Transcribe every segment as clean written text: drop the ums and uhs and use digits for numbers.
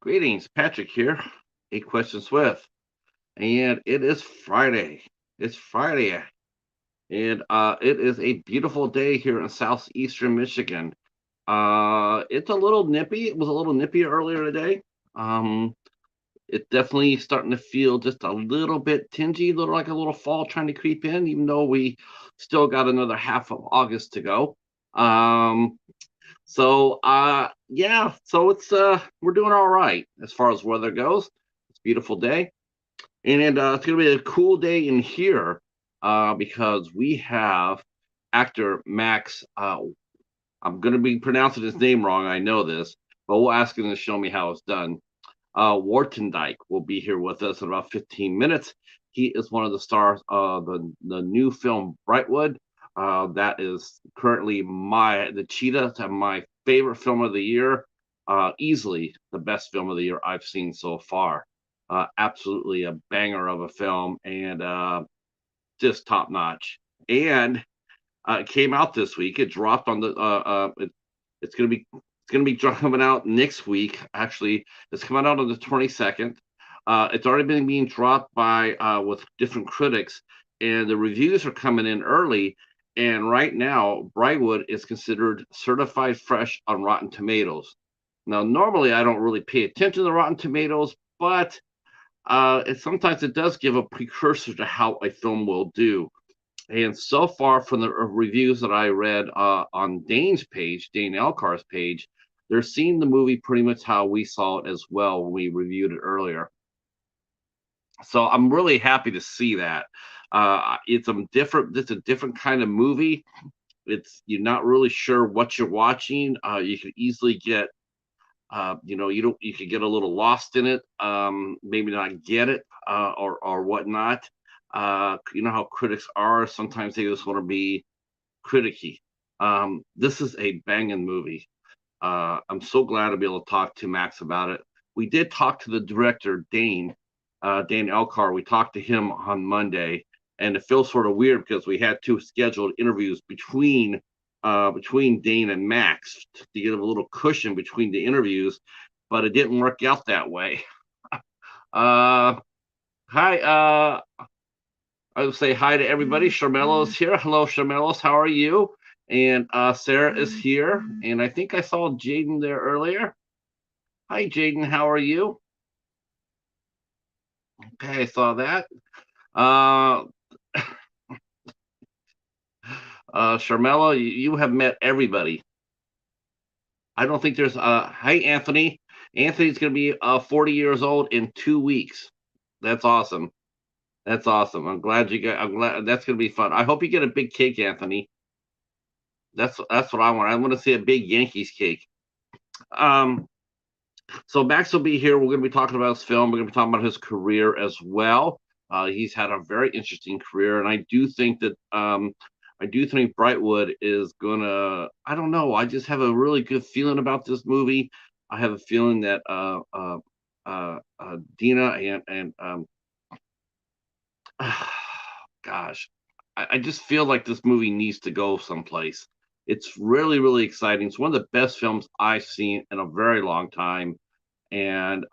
Greetings, Patrick here, 8 Questions With, and it is Friday. It's Friday, and it is a beautiful day here in southeastern Michigan. It's a little nippy. It was a little nippy earlier today. Um, it's definitely starting to feel just a little bit tingy, little like a little fall trying to creep in, even though we still got another half of August to go. Um, yeah, so it's we're doing all right as far as weather goes. It's a beautiful day. And it's gonna be a cool day in here because we have actor Max. I'm gonna be pronouncing his name wrong. I know this, but we'll ask him to show me how it's done. Woertendyke will be here with us in about 15 minutes. He is one of the stars of the new film Brightwood. That is currently the Cheetah to my favorite film of the year. Easily the best film of the year I've seen so far. Absolutely a banger of a film and just top notch. And it came out this week. It dropped on it's gonna be coming out next week. Actually, it's coming out on the 22nd. It's already been being dropped by with different critics, and the reviews are coming in early. And right now, Brightwood is considered certified fresh on Rotten Tomatoes. Now, normally I don't really pay attention to Rotten Tomatoes, but sometimes it does give a precursor to how a film will do. And so far, from the reviews that I read on Dane's page, Dane Elcar's page, they're seeing the movie pretty much how we saw it as well when we reviewed it earlier. So I'm really happy to see that. It's a different kind of movie. It's you're not really sure what you're watching. You could easily get you could get a little lost in it, maybe not get it, or whatnot. You know how critics are. Sometimes they just want to be criticky. This is a banging movie. I'm so glad to be able to talk to Max about it. We did talk to the director, Dane Elcar. We talked to him on Monday, and it feels sort of weird because we had two scheduled interviews between Dane and Max to give a little cushion between the interviews, but it didn't work out that way. Uh, hi, I would say hi to everybody. Sharmelo's here. Hello, Sharmelos. How are you? And Sarah is here. And I think I saw Jaden there earlier. Hi, Jaden. How are you? Okay, I saw that. Uh, Sharmelo, you have met everybody. I don't think there's. Hi, Anthony. Anthony's going to be 40 years old in 2 weeks. That's awesome. That's awesome. I'm glad you got. I'm glad that's going to be fun. I hope you get a big cake, Anthony. That's what I want. I want to see a big Yankees cake. Um, so Max will be here. We're going to be talking about his film. We're going to be talking about his career as well. He's had a very interesting career, and I do think Brightwood is gonna. I don't know. I just have a really good feeling about this movie. I have a feeling that Dina and gosh, I just feel like this movie needs to go someplace. It's really, really exciting. It's one of the best films I've seen in a very long time. And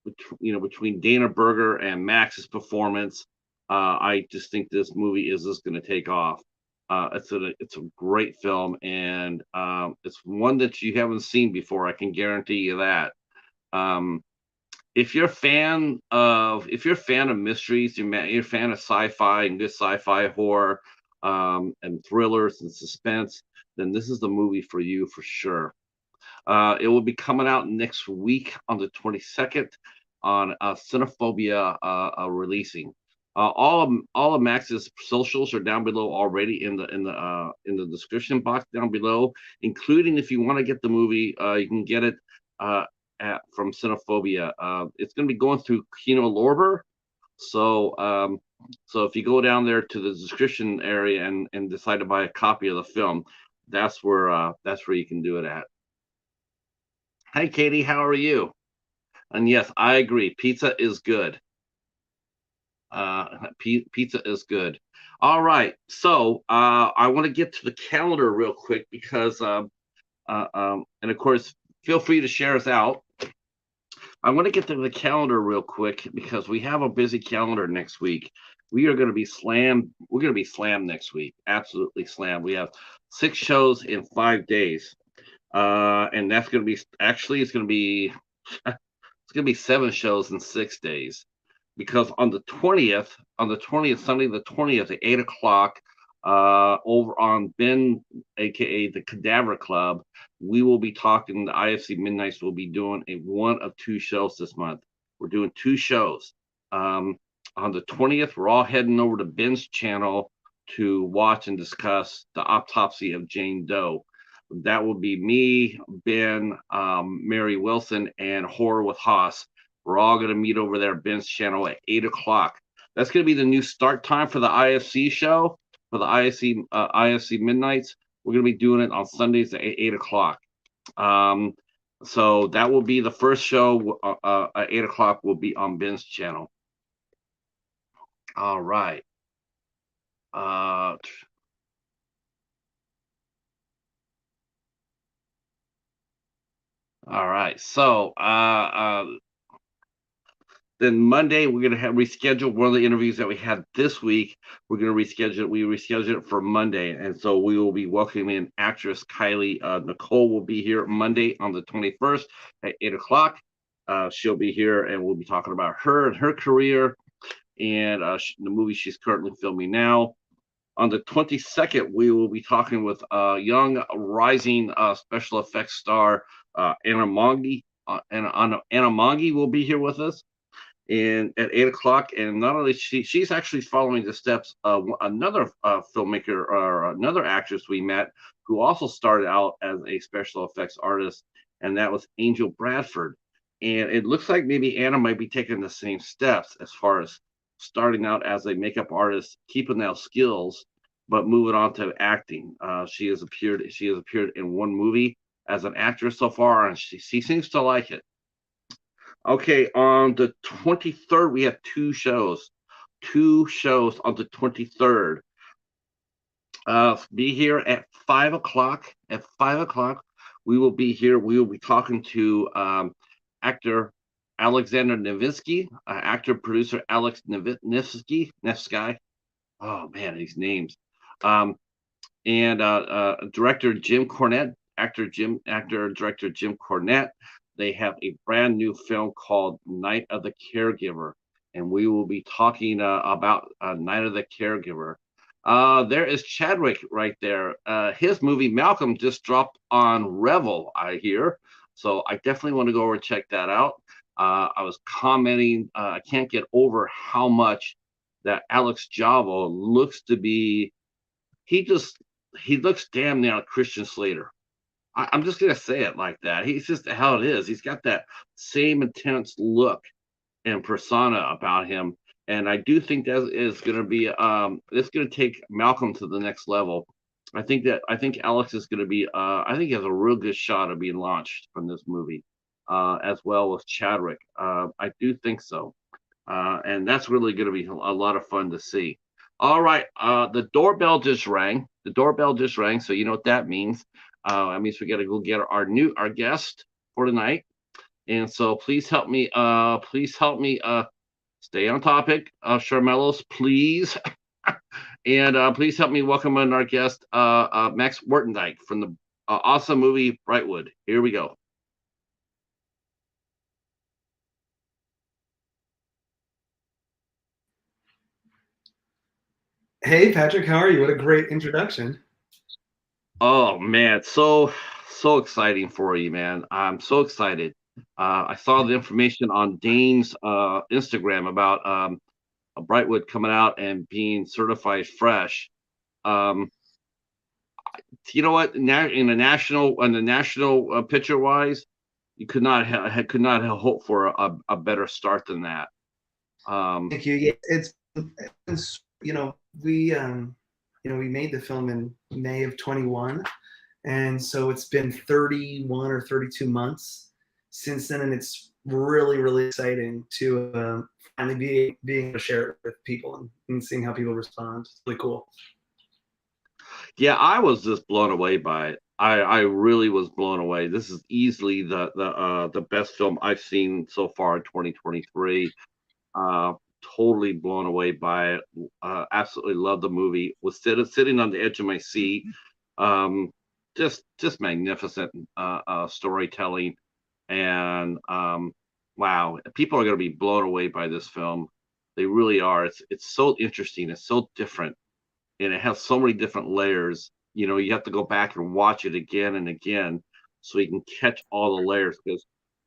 between Dana Berger and Max's performance, I just think this movie is just going to take off. It's a great film, and it's one that you haven't seen before. I can guarantee you that. Um, if you're a fan of mysteries, you're a fan of sci-fi and good sci-fi horror, and thrillers and suspense, then this is the movie for you for sure. It will be coming out next week on the 22nd on Cinephobia releasing. All of Max's socials are down below already in the description box down below, including if you want to get the movie, you can get it uh, from Cinephobia. It's going to be going through Kino Lorber, so so if you go down there to the description area and decide to buy a copy of the film, that's where you can do it at. Hi, Katie. How are you? And yes, I agree. Pizza is good. Pizza is good. All right. So I want to get to the calendar real quick because, and of course, feel free to share us out. I want to get to the calendar real quick because we have a busy calendar next week. We are going to be slammed. We're going to be slammed next week. Absolutely slammed. We have 6 shows in 5 days, and that's going to be actually it's going to be it's going to be 7 shows in 6 days because on the 20th, Sunday the 20th at 8 o'clock, over on Ben, aka the Cadaver Club, we will be talking. The IFC Midnights will be doing a one of 2 shows this month. We're doing 2 shows. Um, on the 20th, we're all heading over to Ben's channel to watch and discuss the autopsy of Jane Doe. That will be me, Ben, Mary Wilson, and Horror with Haas. We're all going to meet over there at Ben's channel at 8 o'clock. That's going to be the new start time for the IFC show, for the IFC Midnights. We're going to be doing it on Sundays at 8 o'clock. So that will be the first show at 8 o'clock. Will be on Ben's channel. All right. All right. So then Monday, we're going to have rescheduled one of the interviews that we had this week. We're going to reschedule it. We rescheduled it for Monday. And so we will be welcoming in actress Kylie Nicole will be here Monday on the 21st at 8 o'clock. She'll be here and we'll be talking about her and her career and the movie she's currently filming now. On the 22nd, we will be talking with young rising special effects star Anna Mongi. Anna Mongi will be here with us and at 8 o'clock. And not only she's actually following the steps of another filmmaker or another actress we met who also started out as a special effects artist, and that was Angel Bradford. And it looks like maybe Anna might be taking the same steps as far as starting out as a makeup artist, keeping those skills, but moving on to acting. She has appeared in one movie as an actress so far, and she seems to like it. Okay, on the 23rd, we have 2 shows. 2 shows on the 23rd. Be here at 5 o'clock. At 5 o'clock, we will be here. We will be talking to actor Alexander Nevsky, actor producer Alex Nevsky. Oh man, these names. And director Jim Cornette, actor director Jim Cornette. They have a brand new film called Night of the Caregiver, and we will be talking about Night of the Caregiver. There is Chadwick right there. His movie Malcolm just dropped on Revel, I hear. So I definitely want to go over and check that out. I was commenting, I can't get over how much that Alex Javo looks to be. He looks damn near Christian Slater. I'm just gonna say it like that. He's just how it is. He's got that same intense look and persona about him, and I do think that is going to be it's going to take Malcolm to the next level. I think Alex is going to be I think he has a real good shot of being launched from this movie, as well as Chadwick. I do think so, and that's really going to be a lot of fun to see. All right, the doorbell just rang. The doorbell just rang, so you know what that means. That means we got to go get our guest for tonight. And so please help me stay on topic, Charmelos, please. And please help me welcome in our guest, Max Woertendyke from the awesome movie Brightwood. Here we go. Hey, Patrick, how are you? What a great introduction. Oh man, so exciting for you, man. I'm so excited. I saw the information on Dane's Instagram about Brightwood coming out and being certified fresh. Um, you know what? Now in the national picture wise, you could not have hoped for a better start than that. Thank you. Yeah, it's we made the film in May of 21, and so it's been 31 or 32 months since then, and it's really exciting to finally being able to share it with people and seeing how people respond. It's really cool. Yeah, I was just blown away by it. I really was blown away. This is easily the best film I've seen so far in 2023. Uh, Totally blown away by it. Absolutely love the movie. Was sitting on the edge of my seat. Um, just magnificent storytelling, and wow, people are going to be blown away by this film. They really are. It's so interesting. It's so different, and it has so many different layers. You know, you have to go back and watch it again and again so you can catch all the layers, because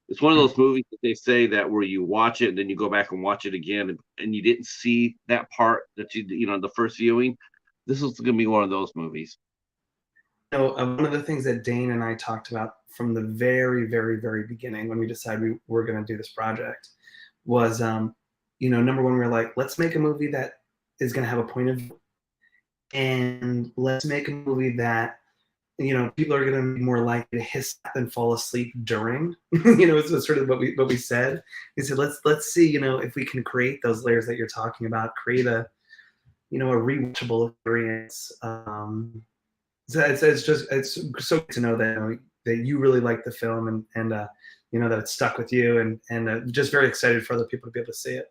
it's one of those movies that they say that where you watch it and then you go back and watch it again, and you didn't see that part that you know the first viewing. This is going to be one of those movies. One of the things that Dane and I talked about from the very, very, very beginning when we decided we were going to do this project was, number one, we were like, let's make a movie that is going to have a point of view, and let's make a movie that people are going to be more likely to hiss than fall asleep during. It's sort of what we said. We said let's see, if we can create those layers that you're talking about, create a rewatchable experience. So it's so good to know that you really like the film, and that it stuck with you, and just very excited for other people to be able to see it.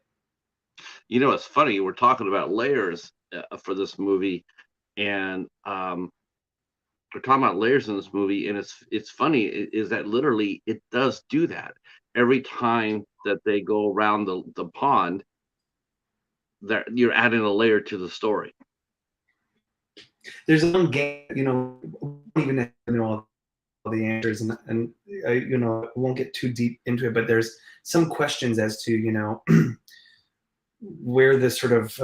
You know, it's funny, we're talking about layers for this movie, and we're talking about layers in this movie, and it's funny is that literally it does do that every time that they go around the pond. That you're adding a layer to the story. There's one game, even all the answers, and I won't get too deep into it, but there's some questions as to where the sort of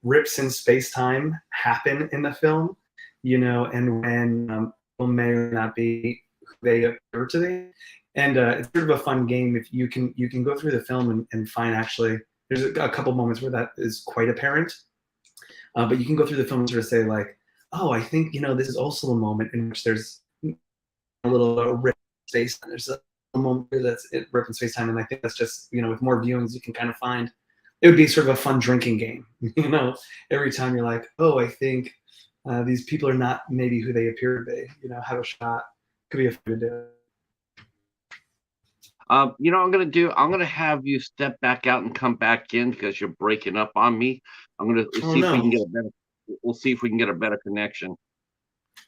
rips in space-time happen in the film, and when people may or not be who they appear to be. And it's sort of a fun game if you can go through the film and find, actually there's a couple moments where that is quite apparent, but you can go through the film and sort of say, like, oh, I think this is also a moment in which there's a little rip in space. There's a moment where that's it, rip in space time, and I think that's just with more viewings you can kind of find. It would be sort of a fun drinking game, every time you're like, oh, I think these people are not maybe who they appear to be. Have a shot. Could be a fun to do. I'm gonna have you step back out and come back in because you're breaking up on me. I'm gonna Oh see if we no. can get a better. We'll see if we can get a better connection.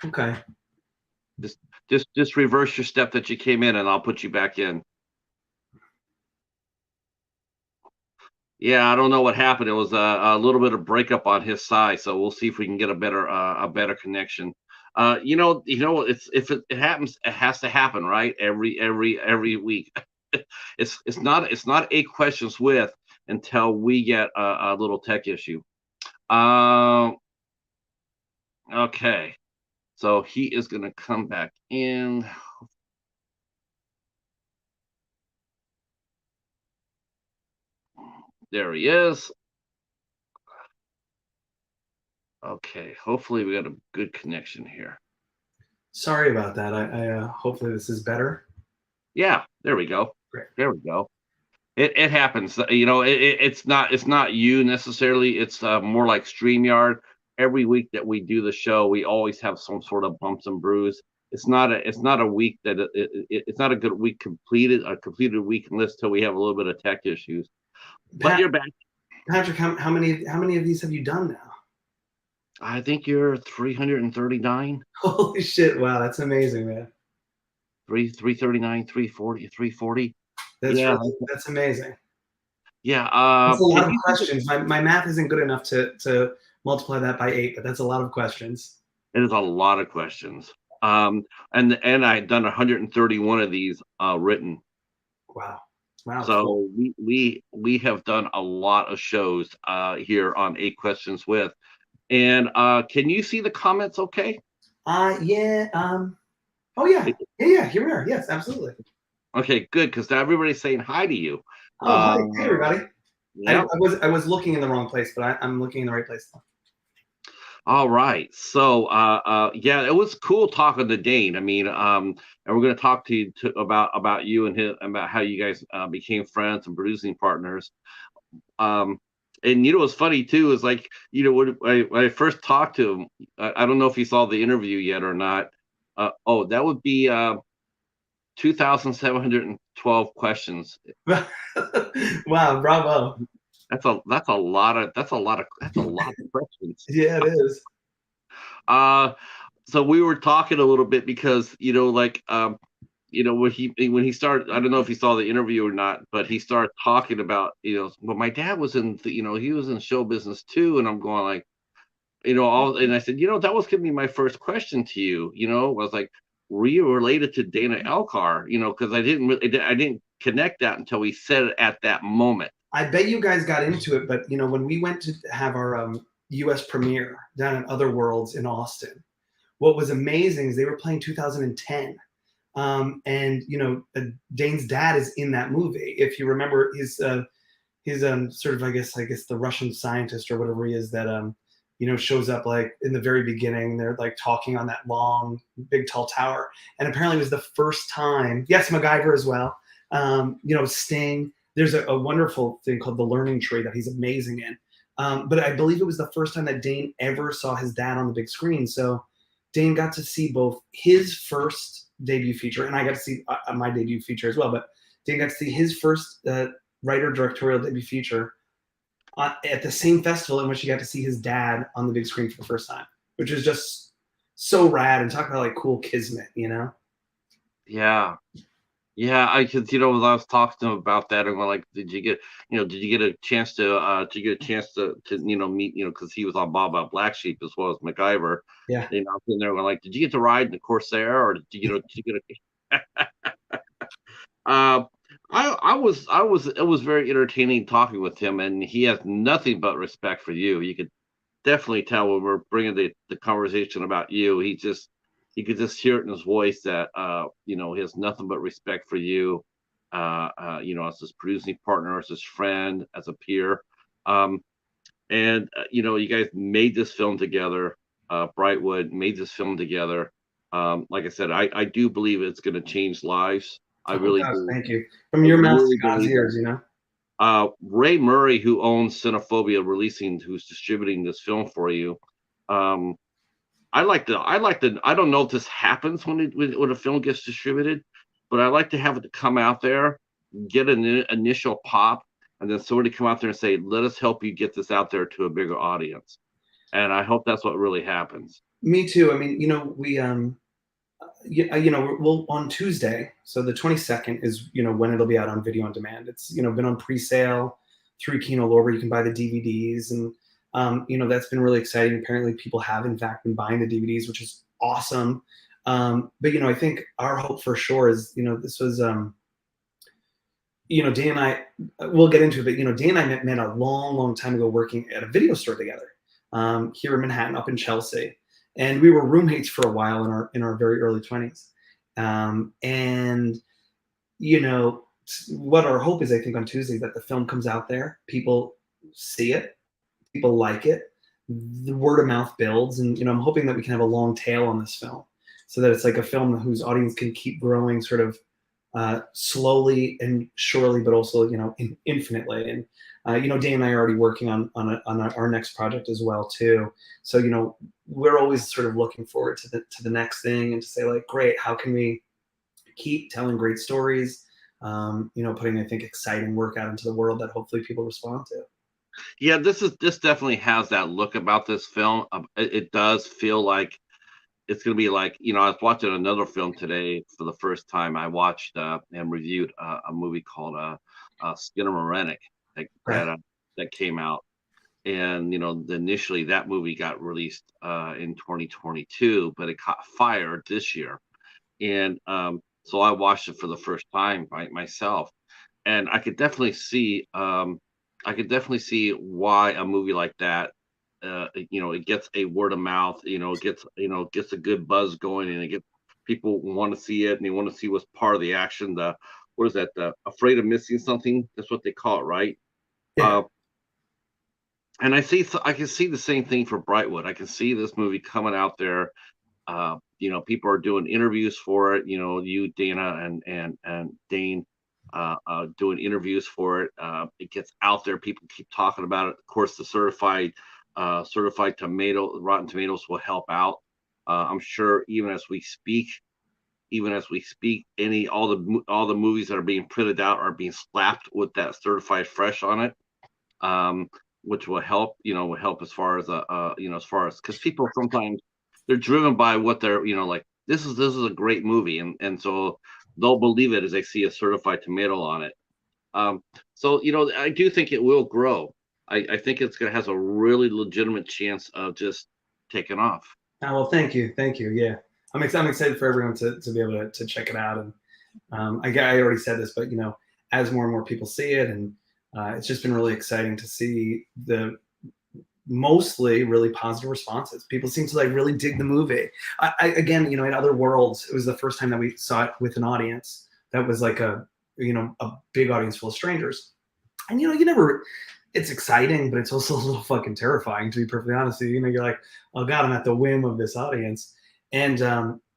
Okay. Just reverse your step that you came in, and I'll put you back in. Yeah, I don't know what happened. It was a little bit of breakup on his side, so we'll see if we can get a better connection. It's if it happens, it has to happen, right? Every week. It's not 8 questions with until we get a little tech issue. Um, okay, so he is going to come back in. There he is. Okay, hopefully we got a good connection here. Sorry about that. I hopefully this is better. Yeah, there we go. Great. There we go. It happens. It's not you necessarily. It's more like StreamYard. Every week that we do the show, we always have some sort of bumps and bruise. It's not a week that it's not a good week completed week unless till we have a little bit of tech issues. But you're back. Patrick, how many of these have you done now? I think you're 339. Holy shit! Wow, that's amazing, man. 339, 340, 340. Yeah, that's amazing. Yeah. That's a lot of questions. My math isn't good enough to multiply that by 8, but that's a lot of questions. It is a lot of questions. And I had done 131 of these written. Wow. So cool. we have done a lot of shows here on 8 Questions With. And can you see the comments okay? Yeah. Oh yeah. Yeah. Here we are. Yes, absolutely. Okay, good, because everybody's saying hi to you. Oh, hi. Hey, everybody. Yeah. I was looking in the wrong place, but I'm looking in the right place now. All right. So yeah, it was cool talking to Dane. I mean, and we're going to talk to you about you and him, about how you guys became friends and producing partners. And what's funny too is, like, when I first talked to him, I don't know if he saw the interview yet or not, Oh, that would be 2,712 questions. Wow, bravo. That's a lot of questions. Yeah, it is. Uh, so we were talking a little bit because when he started, I don't know if he saw the interview or not, but he started talking about, well, my dad was he was in show business too, and I'm going like, and I said, that was gonna be my first question to you, was like, were you related to Dana Elcar? Because I didn't connect that until he said it at that moment. I bet you guys got into it, but when we went to have our U.S. premiere down in Other Worlds in Austin, what was amazing is they were playing 2010. And Dane's dad is in that movie. If you remember, his sort of I guess the Russian scientist or whatever he is that shows up like in the very beginning. They're like talking on that long, big, tall tower, and apparently it was the first time. Yes, MacGyver as well. Sting. There's a wonderful thing called the Learning Tree that he's amazing in. But I believe it was the first time that Dane ever saw his dad on the big screen. So Dane got to see both his first debut feature, and I got to see my debut feature as well. But Dane got to see his first writer directorial debut feature at the same festival in which he got to see his dad on the big screen for the first time, which was just so rad. And talk about like cool kismet. Yeah. Yeah, I could, when I was talking to him about that, and we're like, did you get a chance to meet, because he was on Bob Black Sheep as well as MacGyver. Yeah. I was in there, we're like, did you get to ride in the Corsair, or did you get a? uh, it was very entertaining talking with him, and he has nothing but respect for you. You could definitely tell when we're bringing the conversation about you. You could just hear it in his voice that he has nothing but respect for you, as his producing partner, as his friend, as a peer. And you guys made this film together. Brightwood made this film together. Like I said, I do believe it's going to change lives. I Oh really gosh, do. thank you. From I your mouth really to God's believe that. ears. Ray Murray, who owns Cinephobia Releasing, who's distributing this film for you. Um, I don't know if this happens when a film gets distributed, but I like to have it to come out there, get an initial pop, and then somebody come out there and say, "Let us help you get this out there to a bigger audience." And I hope that's what really happens. Me too. I mean, we we'll on Tuesday, so the 22nd is when it'll be out on video on demand. It's been on pre-sale through Kino Lorber. You can buy the DVDs, and that's been really exciting. Apparently, people have in fact been buying the DVDs, which is awesome. But I think our hope for sure is this was Dan and I, we'll get into it, but Dan and I met a long, long time ago working at a video store together here in Manhattan, up in Chelsea, and we were roommates for a while in our very early 20s. And what our hope is, I think, on Tuesday that the film comes out there, people see it, people like it, the word of mouth builds, and I'm hoping that we can have a long tail on this film, so that it's like a film whose audience can keep growing, sort of slowly and surely, but also infinitely. And Dane and I are already working on our next project as well too. So we're always sort of looking forward to the next thing, and to say like, great, how can we keep telling great stories? Putting, I think, exciting work out into the world that hopefully people respond to. Yeah, this definitely has that look about this film. It does feel like it's going to be like, I was watching another film today for the first time. I watched and reviewed a movie called Skinnamarink Right. that came out. And, initially that movie got released in 2022, but it caught fire this year. And so I watched it for the first time myself. And I could definitely see why a movie like that, it gets a word of mouth, gets a good buzz going, and it gets people want to see it, and they want to see what's part of the action. What is that? The afraid of missing something? That's what they call it, right? Yeah. And I can see the same thing for Brightwood. I can see this movie coming out there. People are doing interviews for it. You, Dana, and Dane, doing interviews for it. It gets out there. People keep talking about it. Of course, the certified Rotten Tomatoes will help out. I'm sure even as we speak, all the movies that are being printed out are being slapped with that certified fresh on it, um, which will help. Will help as far as as far as because people sometimes they're driven by what they're like. This is a great movie, and so they'll believe it as they see a certified tomato on it. Um, so I do think it will grow. I think it's gonna has a really legitimate chance of just taking off. Oh, well, thank you. Yeah, I'm excited for everyone to be able to check it out. And I already said this, but as more and more people see it, and it's just been really exciting to see the mostly really positive responses. People seem to like really dig the movie. Again, in other worlds, it was the first time that we saw it with an audience that was like a big audience full of strangers. And you never. It's exciting, but it's also a little fucking terrifying, to be perfectly honest with you. You're like, oh god, I'm at the whim of this audience, and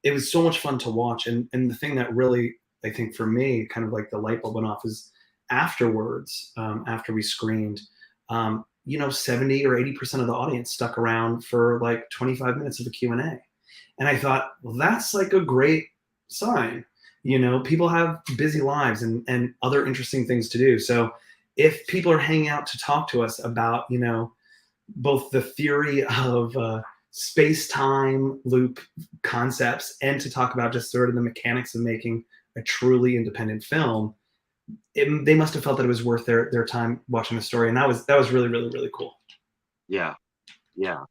it was so much fun to watch. And the thing that really, I think, for me, kind of like the light bulb went off is afterwards, after we screened, 70 or 80% of the audience stuck around for like 25 minutes of a Q&A. And I thought, well, that's like a great sign. People have busy lives and other interesting things to do. So if people are hanging out to talk to us about, both the theory of space-time loop concepts and to talk about just sort of the mechanics of making a truly independent film, they must have felt that it was worth their time watching the story, and that was really, really, really cool. Yeah, yeah.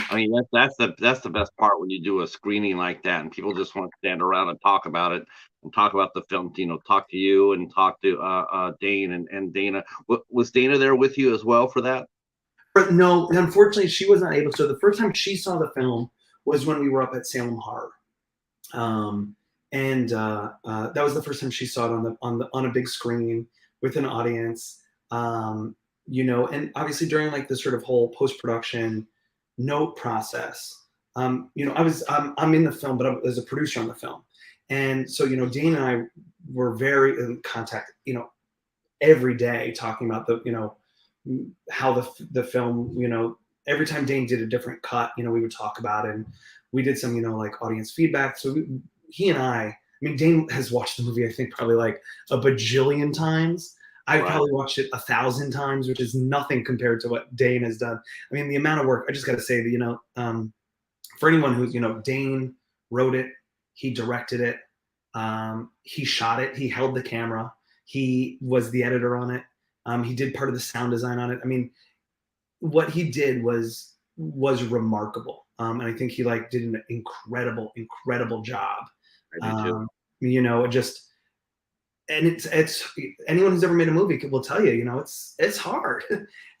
I mean, that's the best part when you do a screening like that, and people just want to stand around and talk about it and talk about the film. Talk to you and talk to Dane and Dana. Was Dana there with you as well for that? But no, unfortunately, she was not able to. The first time she saw the film was when we were up at Salem Horror, and that was the first time she saw it on a big screen with an audience. And obviously during like the sort of whole post production note process, I'm in the film, but I was a producer on the film, and so Dane and I were very in contact, every day talking about how the film, every time Dane did a different cut, we would talk about it. And we did some, like audience feedback. So he and I mean, Dane has watched the movie, I think, probably like a bajillion times. I've Right. probably watched it 1,000 times, which is nothing compared to what Dane has done. I mean, the amount of work, I just got to say that, for anyone who's, Dane wrote it, he directed it, he shot it, he held the camera, he was the editor on it. He did part of the sound design on it. I mean, what he did was remarkable, and I think he like did an incredible job. I do too. Just and it's anyone who's ever made a movie will tell you, it's hard.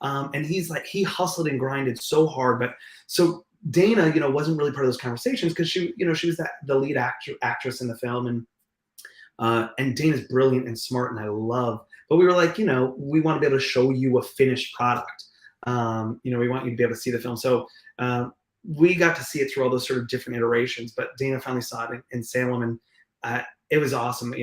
And he hustled and grinded so hard, but so Dana, wasn't really part of those conversations because she was the lead actress in the film, and Dana's brilliant and smart, and I love. But we were like, we want to be able to show you a finished product. We want you to be able to see the film. So we got to see it through all those sort of different iterations. But Dana finally saw it in Salem, and it was awesome.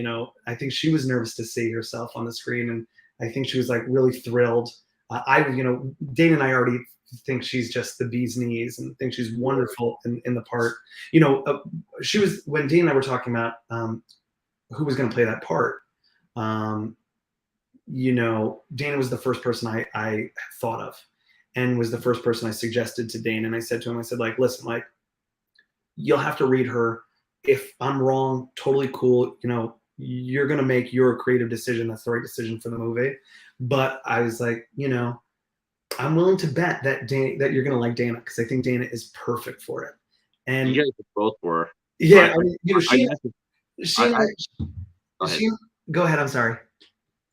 I think she was nervous to see herself on the screen, and I think she was like really thrilled. Dana and I already think she's just the bee's knees and think she's wonderful in the part. She was when Dana and I were talking about who was going to play that part. Dana was the first person I thought of, and was the first person I suggested to Dane. And I said to him, I said, like, listen, like, you'll have to read her. If I'm wrong, totally cool. You're going to make your creative decision. That's the right decision for the movie. But I was like, I'm willing to bet that that you're going to like Dana, because I think Dana is perfect for it. And you guys both were. Yeah, go ahead. I'm sorry.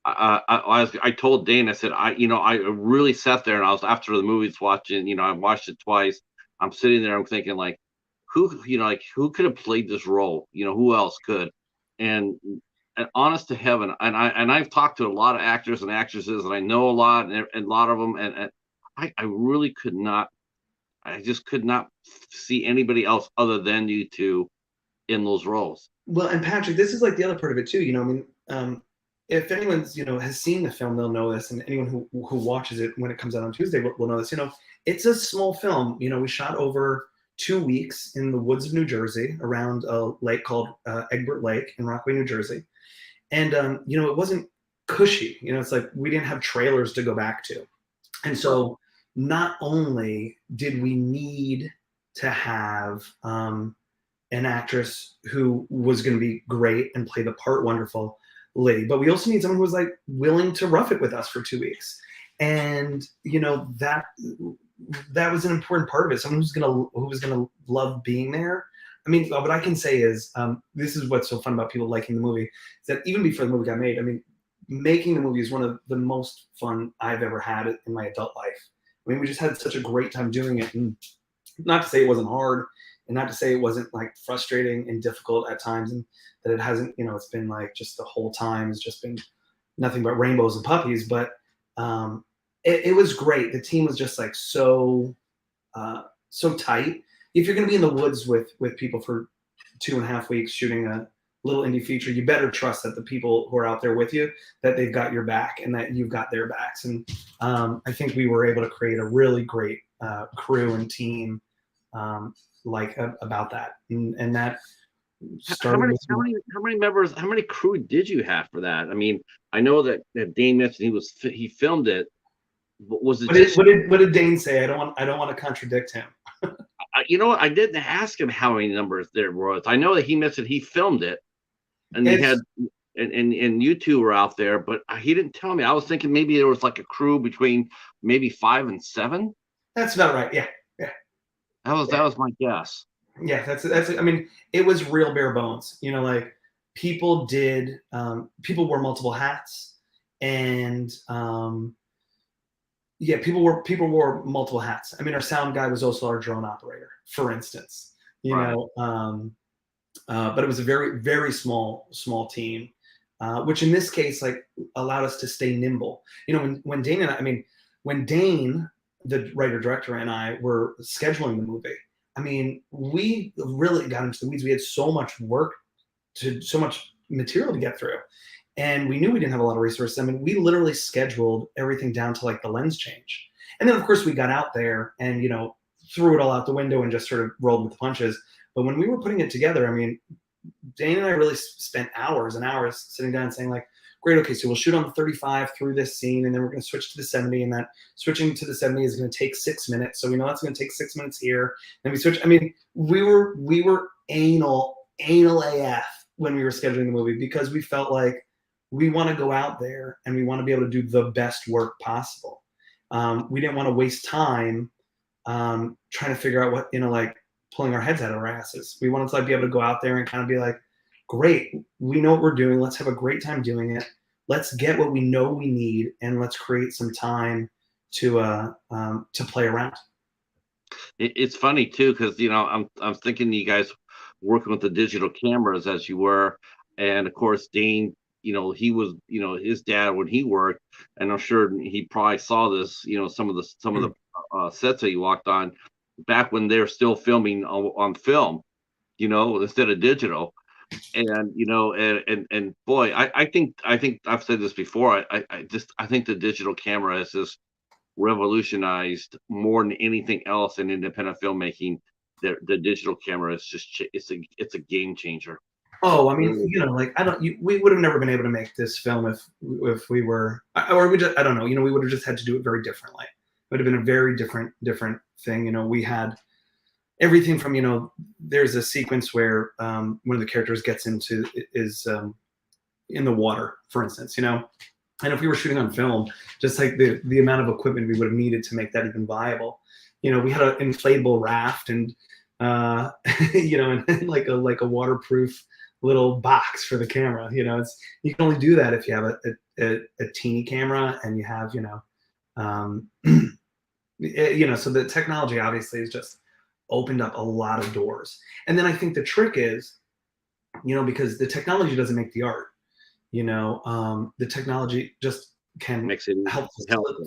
I told Dane, I said, I really sat there and I was after the movies watching, I watched it twice. I'm sitting there, I'm thinking like, who could have played this role? Who else could? And honest to heaven, I've talked to a lot of actors and actresses, and I know a lot, and a lot of them, and I really could not, I just could not see anybody else other than you two in those roles. Well, and Patrick, this is like the other part of it too. If anyone's has seen the film, they'll know this, and anyone who watches it when it comes out on Tuesday will know this. It's a small film. We shot over 2 weeks in the woods of New Jersey around a lake called Egbert Lake in Rockaway, New Jersey. And, it wasn't cushy. It's like we didn't have trailers to go back to. And so not only did we need to have an actress who was going to be great and play the part wonderfully, but we also need someone who was like willing to rough it with us for 2 weeks. And, that was an important part of it. Someone who was gonna love being there. I mean, what I can say is, this is what's so fun about people liking the movie, is that even before the movie got made, I mean, making the movie is one of the most fun I've ever had in my adult life. I mean, we just had such a great time doing it, and not to say it wasn't hard, and not to say it wasn't like frustrating and difficult at times, and that it hasn't, it's been like just the whole time has just been nothing but rainbows and puppies, but it was great. The team was just like so tight. If you're going to be in the woods with people for 2.5 weeks shooting a little indie feature, you better trust that the people who are out there with you, that they've got your back and that you've got their backs. And I think we were able to create a really great crew and team about that. And that started how many members, how many crew did you have for that? I mean, I know that Dane mentioned he filmed it. Was it what did Dane say? I don't want to contradict him. You know what? I didn't ask him how many numbers there was. I know that he mentioned he filmed it, and he had, and you two were out there, but he didn't tell me. I was thinking maybe there was like a crew between maybe 5 and 7. That's about right. Yeah. That was my guess. Yeah, that's. I mean, it was real bare bones. Like people wore multiple hats, and yeah, people wore multiple hats. I mean, our sound guy was also our drone operator, for instance. But it was a very, very small team, which in this case, like, allowed us to stay nimble. When Dane and I mean, when Dane, the writer director, and I were scheduling the movie, I mean, we really got into the weeds. We had so much work so much material to get through. And we knew we didn't have a lot of resources. I mean, we literally scheduled everything down to like the lens change. And then of course we got out there and, threw it all out the window and just sort of rolled with the punches. But when we were putting it together, I mean, Dane and I really spent hours and hours sitting down and saying like, great, okay, so we'll shoot on the 35 through this scene, and then we're going to switch to the 70, and that switching to the 70 is going to take 6 minutes. So we know that's going to take 6 minutes here. Then we switch. I mean, we were anal AF when we were scheduling the movie, because we felt like we want to go out there and we want to be able to do the best work possible. We didn't want to waste time trying to figure out what, like pulling our heads out of our asses. We wanted to like be able to go out there and kind of be like, great, we know what we're doing. Let's have a great time doing it. Let's get what we know we need, and let's create some time to play around. It's funny too, because I'm thinking you guys working with the digital cameras as you were, and of course Dane, he was, his dad when he worked, and I'm sure he probably saw this, some of the sets that he walked on back when they're still filming on film, instead of digital. And and boy, I think I've said this before. I think the digital camera has just revolutionized more than anything else in independent filmmaking. The digital camera is just it's a game changer. Oh, I mean, we would have never been able to make this film if we were, or we just, I don't know, we would have just had to do it very differently. It would have been a very different thing. We had everything from, there's a sequence where one of the characters gets into is in the water, for instance, and if we were shooting on film, just like the amount of equipment we would have needed to make that even viable, we had an inflatable raft and and like a waterproof little box for the camera. You can only do that if you have a teeny camera and you have so the technology obviously has just opened up a lot of doors. And then I think the trick is, because the technology doesn't make the art, the technology just can help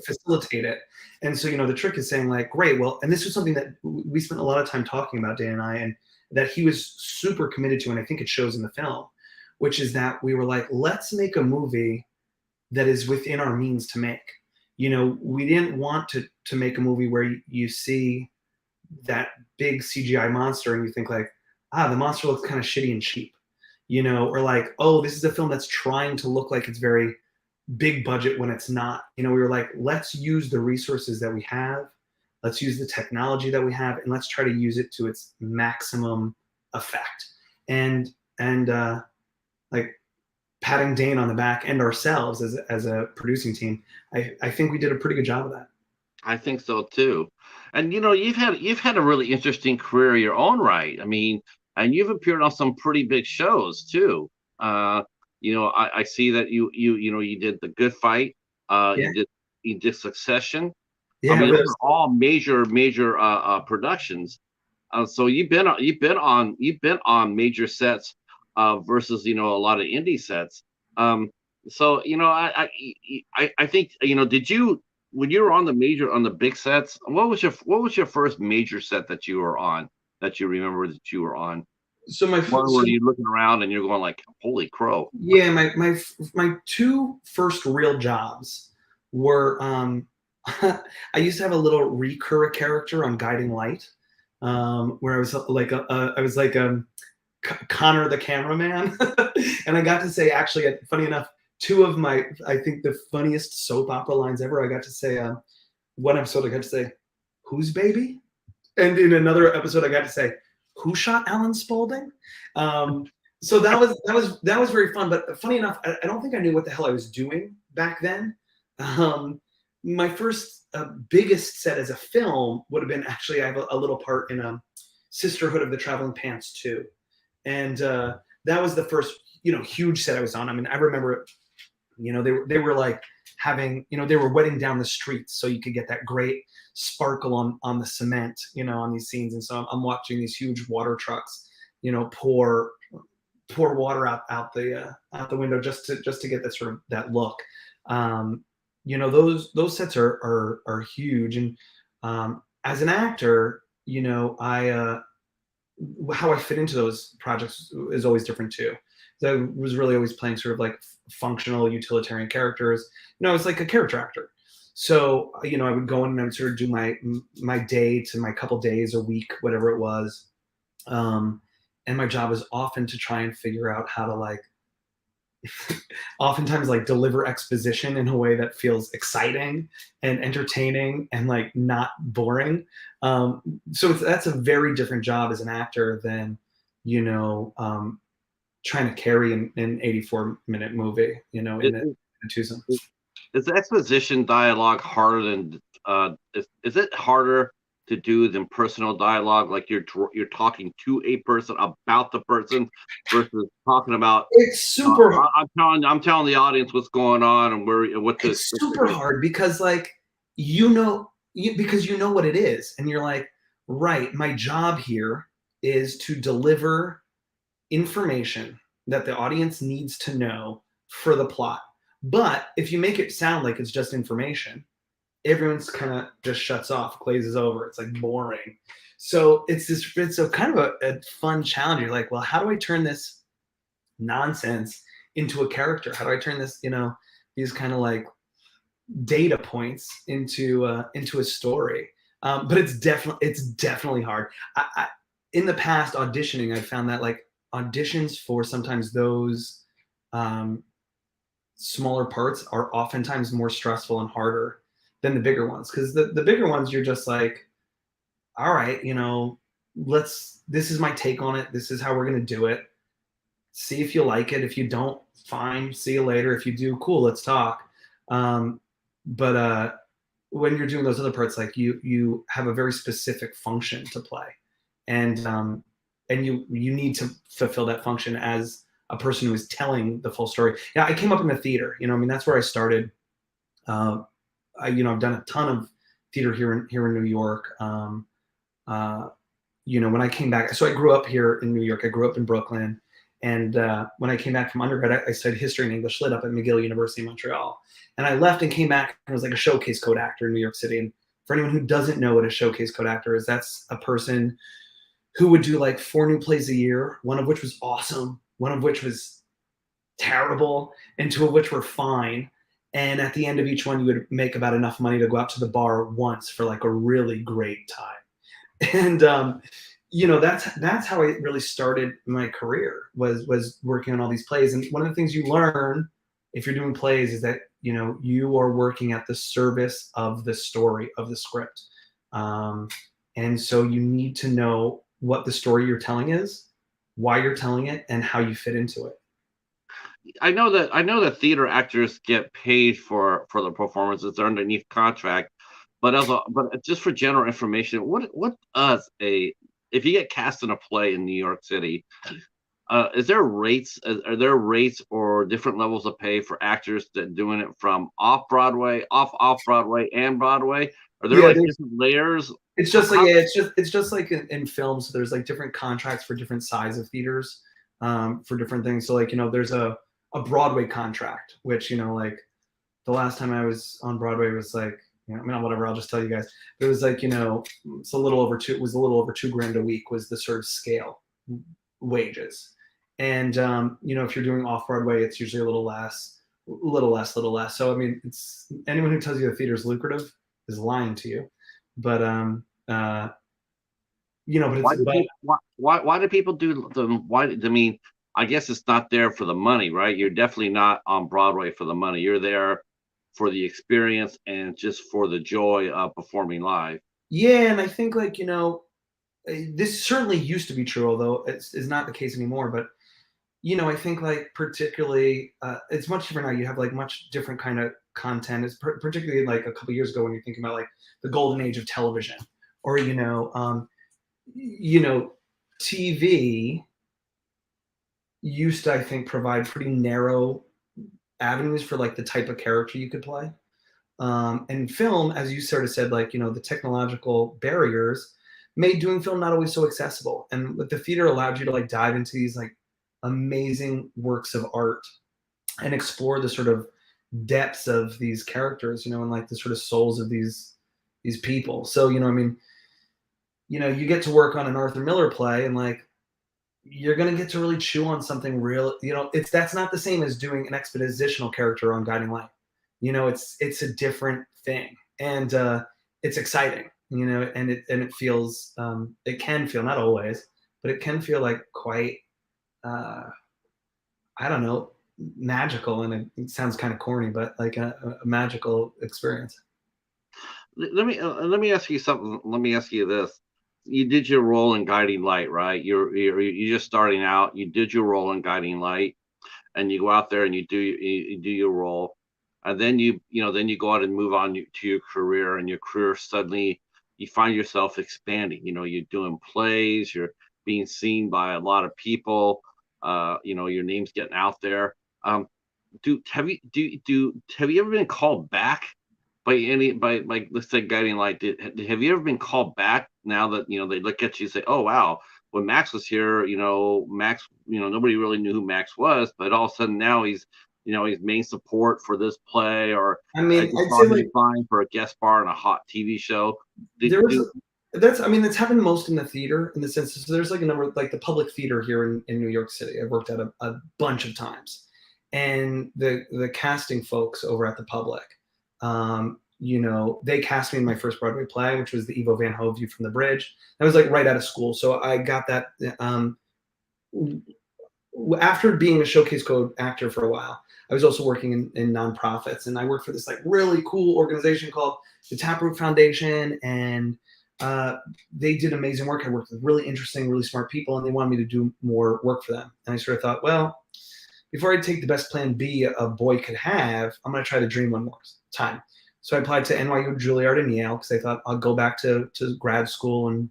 facilitate it. And so, the trick is saying like, great, well, and this was something that we spent a lot of time talking about, Dan and I, and that he was super committed to, and I think it shows in the film, which is that we were like, let's make a movie that is within our means to make. We didn't want to make a movie where you see that big CGI monster and you think like, the monster looks kind of shitty and cheap, or like, oh, this is a film that's trying to look like it's very big budget when it's not. We were like, let's use the resources that we have, let's use the technology that we have, and let's try to use it to its maximum effect. And like patting Dane on the back and ourselves as a producing team, I think we did a pretty good job of that. I think so too. And you've had a really interesting career of your own right. I mean, and you've appeared on some pretty big shows too. I see that you did The Good Fight. Yeah, You did Succession. I yeah, mean, it those was, are all major productions. So you've been on major sets versus a lot of indie sets. Um, so I think did you when you were on the big sets, what was your first major set that you were on that you remember that you were on? so my One so where you're looking around and you're going like, holy crow. yeah, my two first real jobs were I used to have a little recurrent character on Guiding Light, where I was like I was like Connor the cameraman, and I got to say, actually, funny enough, two of my, I think, the funniest soap opera lines ever. I got to say, one episode I got to say, "Whose baby?" And in another episode I got to say, "Who shot Alan Spaulding?" Um, so that was very fun. But funny enough, I don't think I knew what the hell I was doing back then. My first biggest set as a film would have been, actually, I have a little part in Sisterhood of the Traveling Pants 2. And that was the first huge set I was on. I mean, I remember they were like having, they were wetting down the streets so you could get that great sparkle on the cement, on these scenes. And so I'm watching these huge water trucks pour water out the window just to get that sort of that look. Those sets are huge. And as an actor, I how I fit into those projects is always different too. So I was really always playing sort of like functional utilitarian characters. It's like a character actor. So I would go in and I would sort of do my day to my couple days a week, whatever it was. And my job was often to try and figure out how to like oftentimes like deliver exposition in a way that feels exciting and entertaining and like not boring. So that's a very different job as an actor than trying to carry an 84-minute movie in Is, a twosome. is, is the exposition dialogue harder than is it harder to do than personal dialogue, like you're talking to a person about the person versus talking about It's super hard. I'm telling the audience what's going on and where and what to It's expect to super do. hard because like because you know what it is and you're like, right, my job here is to deliver information that the audience needs to know for the plot. But if you make it sound like it's just information, everyone's kind of just shuts off, glazes over. It's like boring. So it's a kind of a fun challenge. You're like, well, how do I turn this nonsense into a character? How do I turn this, these kind of like data points into a story? But it's definitely hard. In the past auditioning, I found that like auditions for sometimes those smaller parts are oftentimes more stressful and harder than the bigger ones, because the bigger ones you're just like, all right, this is my take on it, this is how we're going to do it, see if you like it, if you don't, fine, see you later, if you do, cool, let's talk. But when you're doing those other parts, like you have a very specific function to play, and you need to fulfill that function as a person who is telling the full story. Yeah, I came up in the theater. I mean, that's where I started. I've done a ton of theater here in New York. When I came back, so I grew up here in New York. I grew up in Brooklyn, and when I came back from undergrad, I studied history and English lit up at McGill University in Montreal. And I left and came back and was like a showcase code actor in New York City. And for anyone who doesn't know what a showcase code actor is, that's a person who would do like 4 new plays a year, one of which was awesome, one of which was terrible, and 2 of which were fine. And at the end of each one, you would make about enough money to go out to the bar once for like a really great time. And that's how I really started my career, was working on all these plays. And one of the things you learn if you're doing plays is that you are working at the service of the story of the script. um, and so you need to know what the story you're telling is, why you're telling it, and how you fit into it. I know that theater actors get paid for the performances. They're underneath contract, but just for general information, what does a if you get cast in a play in New York City, is there rates? Are there rates or different levels of pay for actors that doing it from off Broadway and Broadway? Are there Yeah, like different layers? it's How, just like, how yeah, it's just like in film. So there's like different contracts for different size of theaters, for different things. So like there's a Broadway contract, which like the last time I was on Broadway was like, I mean, whatever. I'll just tell you guys. It was like it's a little over two. It was a little over $2,000 a week was the sort of scale wages. And if you're doing off Broadway, it's usually a little less, little less. So I mean, it's anyone who tells you the theater is lucrative is lying to you. But but it's why do but people why do people do them? I mean, I guess it's not there for the money, right? You're definitely not on Broadway for the money. You're there for the experience and just for the joy of performing live. yeah, and I think like this certainly used to be true, although it's not the case anymore. But I think like particularly it's much different now. You have like much different kind of content. It's particularly like a couple years ago when you're thinking about like the golden age of television, or you know, TV used to, I think, provide pretty narrow avenues for like the type of character you could play. And film, as you sort of said, like the technological barriers made doing film not always so accessible. And what the theater allowed you to like dive into these like amazing works of art and explore the sort of depths of these characters, and like the sort of souls of these people. So I mean, you get to work on an Arthur Miller play, and like you're gonna get to really chew on something real. That's not the same as doing an expositional character on Guiding Light. It's a different thing, and it's exciting. And it feels, it can feel, not always, but it can feel like quite, uh, I don't know, magical. And it sounds kind of corny, but like a magical experience. Let me ask you something. Let me ask you this. You did your role in Guiding Light, right? You're just starting out. You did your role in Guiding Light, and you go out there and you do your role, and then then you go out and move on to your career, and your career suddenly you find yourself expanding. You're doing plays, you're being seen by a lot of people. Your name's getting out there. Do have you ever been called back by like let's say Guiding Light? Have you ever been called back now that they look at you and say, oh wow, when Max was here, Max, nobody really knew who Max was, but all of a sudden now he's main support for this play, or I I mean, just I'd saw say him like applying for a guest star in a hot TV show. Did there was do that's I mean that's happened most in the theater, in the sense. So there's like a number of like the public theater here in New York City. I've worked at a bunch of times, and the casting folks over at the public, they cast me in my first Broadway play, which was the Evo Van Ho View from the Bridge. I was like right out of school, so I got that. After being a showcase code actor for a while, I was also working in nonprofits, and I worked for this like really cool organization called the Taproot Foundation, and they did amazing work. I worked with really interesting, really smart people, and they wanted me to do more work for them. And I sort of thought, well, before I take the best plan B a boy could have, I'm going to try the dream one more time. So I applied to NYU, Juilliard, and Yale, because I thought I'll go back to grad school and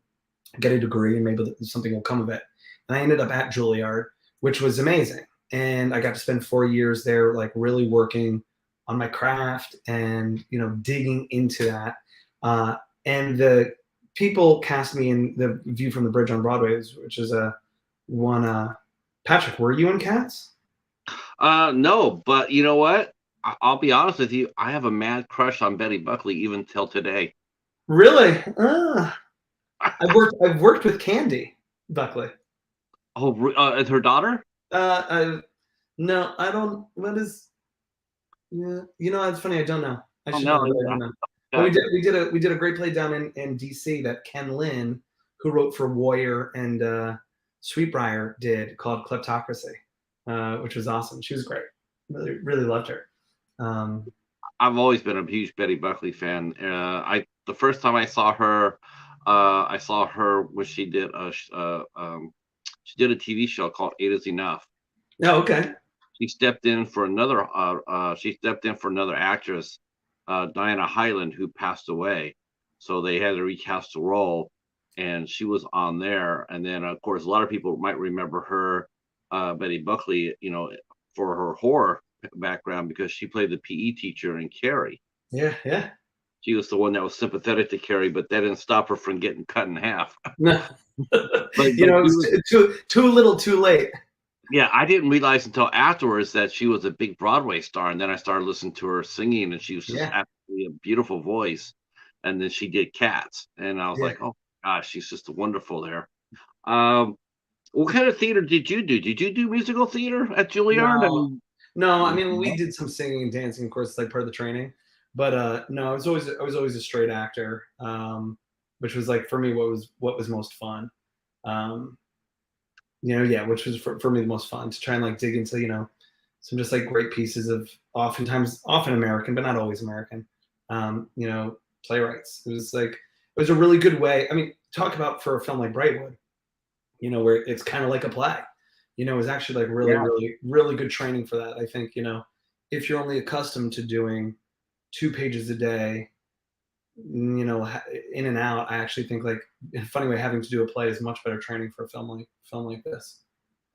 get a degree, and maybe something will come of it. And I ended up at Juilliard, which was amazing. And I got to spend 4 years there, like really working on my craft and, digging into that. And the people cast me in the View from the Bridge on Broadway, which is a one. Patrick, were you in Cats? no, but you know what? I'll be honest with you. I have a mad crush on Betty Buckley even till today. Really? I've worked with Candy Buckley. Oh, her daughter? I No, I don't. What is? Yeah, it's funny. I don't know. I Oh should no, know, but I don't know. But we okay. did a great play down in DC that Ken Lin who wrote for Warrior and Sweetbriar did, called Kleptocracy, which was awesome. She was great. Really, really loved her. Um, I've always been a huge Betty Buckley fan. The first time I saw her when she did a TV show called Eight Is Enough. oh, okay. She stepped in for another actress, Diana Hyland, who passed away. So they had to recast the role, and she was on there. And then, of course, a lot of people might remember her, Betty Buckley, for her horror background because she played the PE teacher in Carrie. Yeah, yeah. She was the one that was sympathetic to Carrie, but that didn't stop her from getting cut in half. No. But You know, it she was was, too little, too late. yeah, I didn't realize until afterwards that she was a big Broadway star, and then I started listening to her singing, and she was just Yeah, absolutely a beautiful voice. And then she did Cats, and I was yeah. like, oh gosh, she's just wonderful there. Um, what kind of theater did you do? Did you do musical theater at Juilliard? I No, mean, no. I mean, we no? did some singing and dancing, of course, like part of the training. But no, I was always a straight actor, which was like for me what was most fun. Um, yeah, which was for me the most fun to try and like dig into some just like great pieces of often American, but not always American. Playwrights. It was a really good way. I mean, talk about for a film like Brightwood, where it's kind of like a play. It was actually like really, Yeah. really, really good training for that. I think, if you're only accustomed to doing 2 pages a day, in and out, I actually think like in a funny way, having to do a play is much better training for a film like this.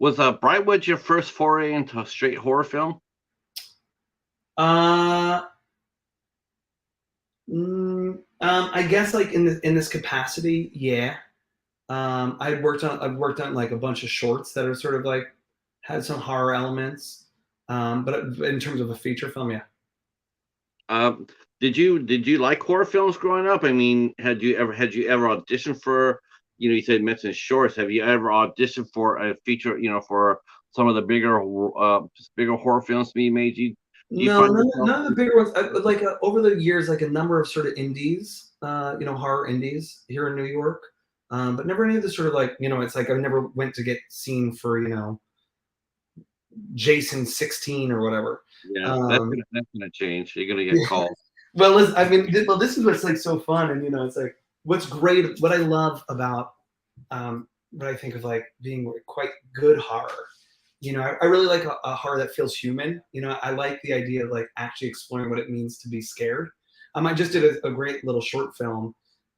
Was Brightwood your first foray into a straight horror film? Uh, I guess like in this capacity, yeah. I've worked on like a bunch of shorts that are sort of like had some horror elements. But in terms of a feature film, yeah. Um, did you like horror films growing up? I mean, had you ever auditioned for, you said mentioned shorts. Have you ever auditioned for a feature, for some of the bigger horror films being made? Do you No, find none yourself? of the bigger ones. Like over the years, like a number of sort of indies, horror indies here in New York, but never any of the sort of like, it's like I never went to get seen for Jason 16 or whatever. Yeah, Um, that's gonna change. You're gonna get called. well, I mean, this is what's like so fun, and it's like what's great. What I love about what I think of like being quite good horror. I really like a horror that feels human. I like the idea of like actually exploring what it means to be scared. I just did a great little short film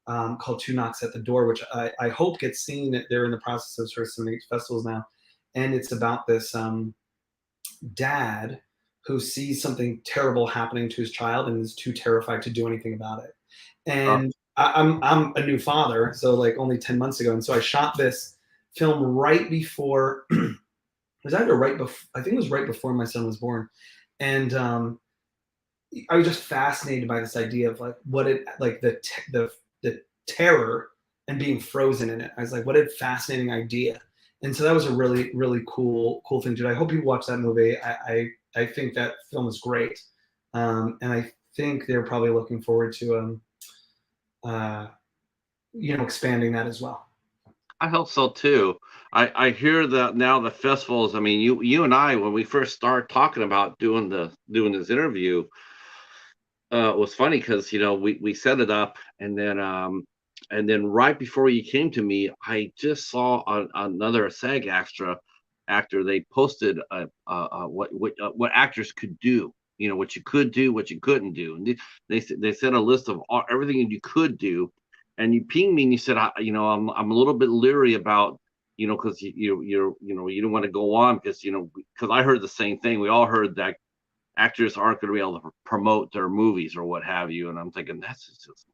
called Two Knocks at the Door, which I hope gets seen. They're in the process of sort of some of these festivals now, and it's about this dad who sees something terrible happening to his child and is too terrified to do anything about it. Uh, And I'm a new father, so like only 10 months ago, and so I shot this film right before. It was either right before, I think it was right before my son was born, and I was just fascinated by this idea of like what it like the terror and being frozen in it. I was like, what a fascinating idea. And so that was a really, really cool thing to do. I hope you watch that movie. I think that film is great, and I think they're probably looking forward to uh, expanding that as well. I hope so too. I hear that now the festivals. I mean, you and I, when we first started talking about doing this interview, it was funny because we set it up, and then right before you came to me, I just saw another SAG actor. They posted what actors could do. What you could do, what you couldn't do, and they said a list of everything that you could do, and you pinged me and you said, I'm a little bit leery about, because you don't want to go on because I heard the same thing. We all heard that actors aren't going to be able to promote their movies or what have you. And I'm thinking that's just,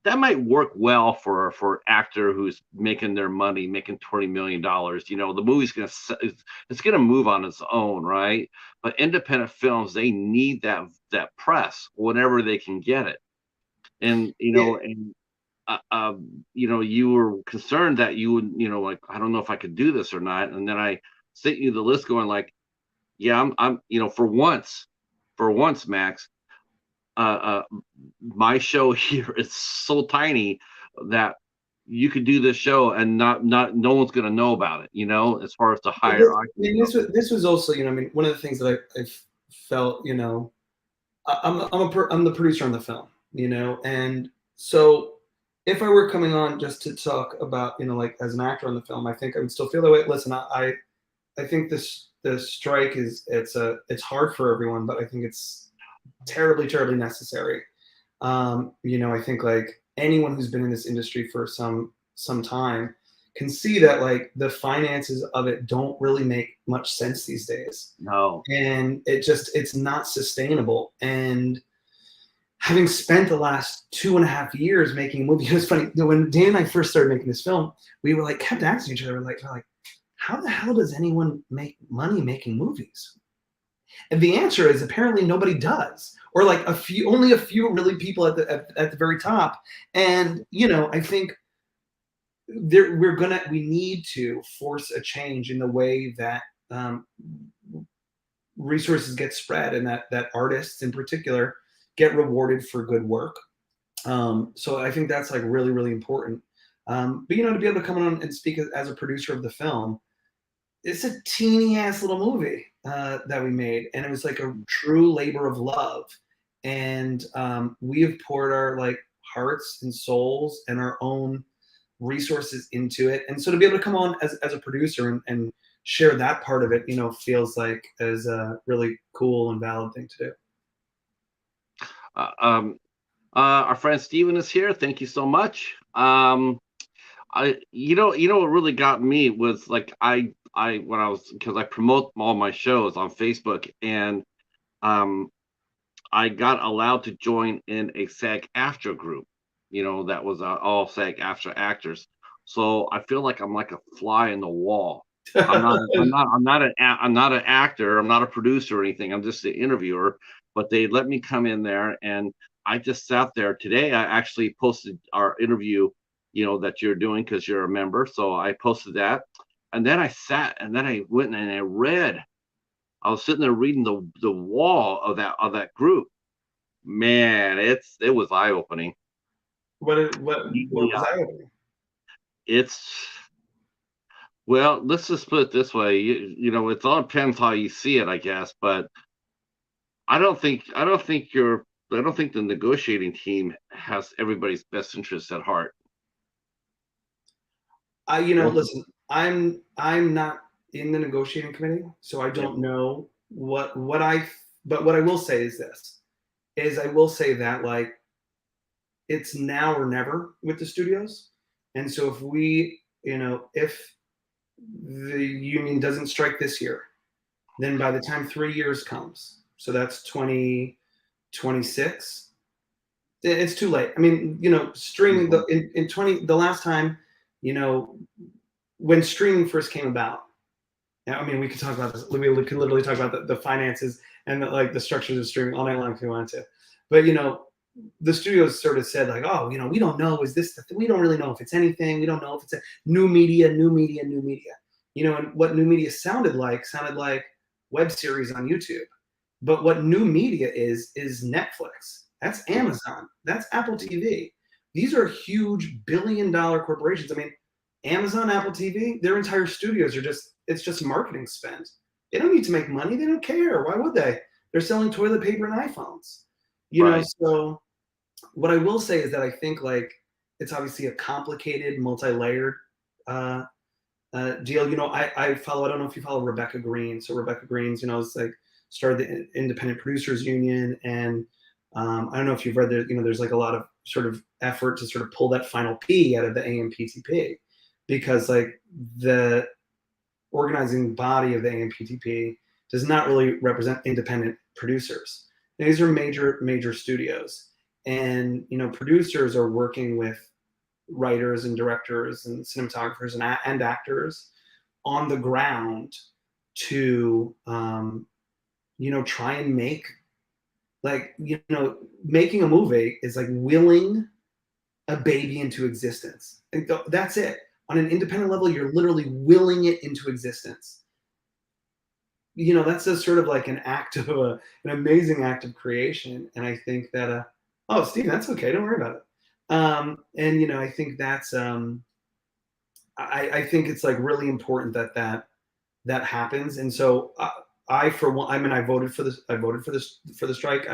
that might work well for an actor who's making their money, making $20 million. The movie's it's gonna move on its own, right? But independent films, they need that press whenever they can get it. And Yeah, you were concerned that you would, like, I don't know if I could do this or not. And then I sent you the list going like, yeah, I'm for once, Max, my show here is so tiny that you could do this show and no one's going to know about it, as far as the Well, higher I IQ mean, stuff. this was also, I mean, one of the things that I felt, I'm the producer on the film, and so if I were coming on just to talk about, like as an actor on the film, I think I would still feel that way. Listen, I think the strike it's hard for everyone, but I think it's terribly, terribly necessary. I think like anyone who's been in this industry for some time can see that like the finances of it don't really make much sense these days. No. And it's not sustainable. And having spent the last 2.5 years making a movie, it was funny when Dan and I first started making this film, we were like kept asking each other, we're like, how the hell does anyone make money making movies? And the answer is apparently nobody does, or like only a few really people at the very top. And I think we need to force a change in the way that resources get spread, and that artists in particular get rewarded for good work. So I think that's like really, really important. But to be able to come on and speak as a producer of the film, it's a teeny ass little movie that we made, and it was like a true labor of love. And we have poured our like hearts and souls and our own resources into it. And so to be able to come on as a producer and share that part of it, feels like as a really cool and valid thing to do. Uh, um, our friend Steven is here. Thank you so much. What really got me was like when I was, because I promote all my shows on Facebook, and um, I got allowed to join in a SAG-AFTRA group, that was all SAG-AFTRA actors. So I feel like I'm like a fly in the wall. I'm not an actor. I'm not a producer or anything. I'm just an interviewer. But they let me come in there, and I just sat there. Today, I actually posted our interview, that you're doing because you're a member. So I posted that, and then I sat, and then I went and I read. I was sitting there reading the wall of that group. Man, it was eye opening. What was Yeah, that? it's well. Let's just put it this way. It all depends how you see it, I guess. But I don't think the negotiating team has everybody's best interests at heart. Listen, I'm not in the negotiating committee, so I Yeah. don't know but what I will say is this, is I will say that like it's now or never with the studios. And so if the union doesn't strike this year, then by the time 3 years comes, so that's 2026, it's too late. I mean, streaming in 20 the last time, when streaming first came about. I mean, we could talk about this. We could literally talk about the finances and like the structures of streaming all night long if we wanted to. But the studios sort of said like, oh, we don't know. Is this we don't really know if it's anything. We don't know if it's a new media, new media, new media. And what new media sounded like web series on YouTube. But what new media is Netflix. That's Amazon. That's Apple TV. These are huge billion-dollar corporations. I mean, Amazon, Apple TV, their entire studios are it's just marketing spend. They don't need to make money. They don't care. Why would they? They're selling toilet paper and iPhones. Right. So what I will say is that I think like it's obviously a complicated, multi-layered deal. I follow. I don't know if you follow Rebecca Green. So Rebecca Green's, it's like started the Independent Producers Union, and I don't know if you've read there. There's like a lot of sort of effort to sort of pull that final P out of the AMPTP, because like the organizing body of the AMPTP does not really represent independent producers. And these are major studios, and producers are working with writers and directors and cinematographers and actors on the ground to try and make making a movie is like willing a baby into existence. And that's it. On an independent level, you're literally willing it into existence. That's a sort of like an act of an amazing act of creation. And I think that oh, Steve, that's okay. Don't worry about it. And I think that's I think it's like really important that happens. And so I for one, I mean, I voted for this. I voted for the strike.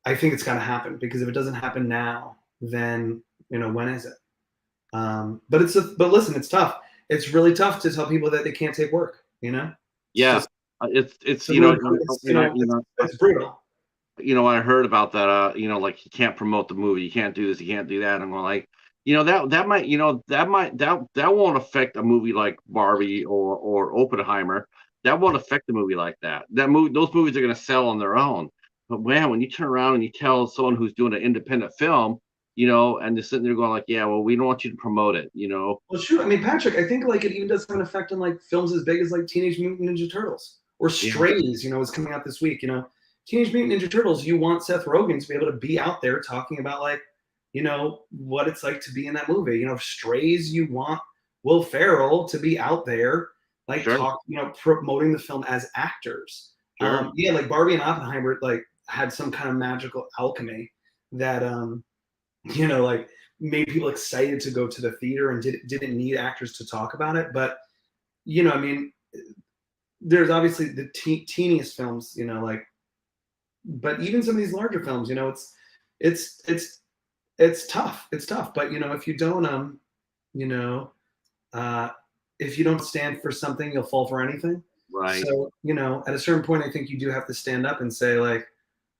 I think it's got to happen, because if it doesn't happen now, then when is it? But listen, it's tough. It's really tough to tell people that they can't take work. It's Yeah, just it's really, it's brutal. I heard about that. Like you can't promote the movie, you can't do this, you can't do that. I'm going like, that might, that won't affect a movie like Barbie or Oppenheimer. That won't affect a movie like that. Those movies are going to sell on their own. But man, when you turn around and you tell someone who's doing an independent film, and they're sitting there going like, yeah, well, we don't want you to promote it. Well, shoot, I mean, Patrick, I think like it even does have an effect on like films as big as like Teenage Mutant Ninja Turtles or Yeah, Strays. Is coming out this week. Teenage Mutant Ninja Turtles. You want Seth Rogen to be able to be out there talking about like, what it's like to be in that movie. Strays. You want Will Ferrell to be out there like sure, promoting the film as actors. sure. Yeah, like Barbie and Oppenheimer like had some kind of magical alchemy that like made people excited to go to the theater and didn't need actors to talk about it. But I mean, there's obviously the teeniest films, like, but even some of these larger films, it's tough. It's tough. But if you don't you know uh if you don't stand for something, you'll fall for anything. Right. So at a certain point, I think you do have to stand up and say like,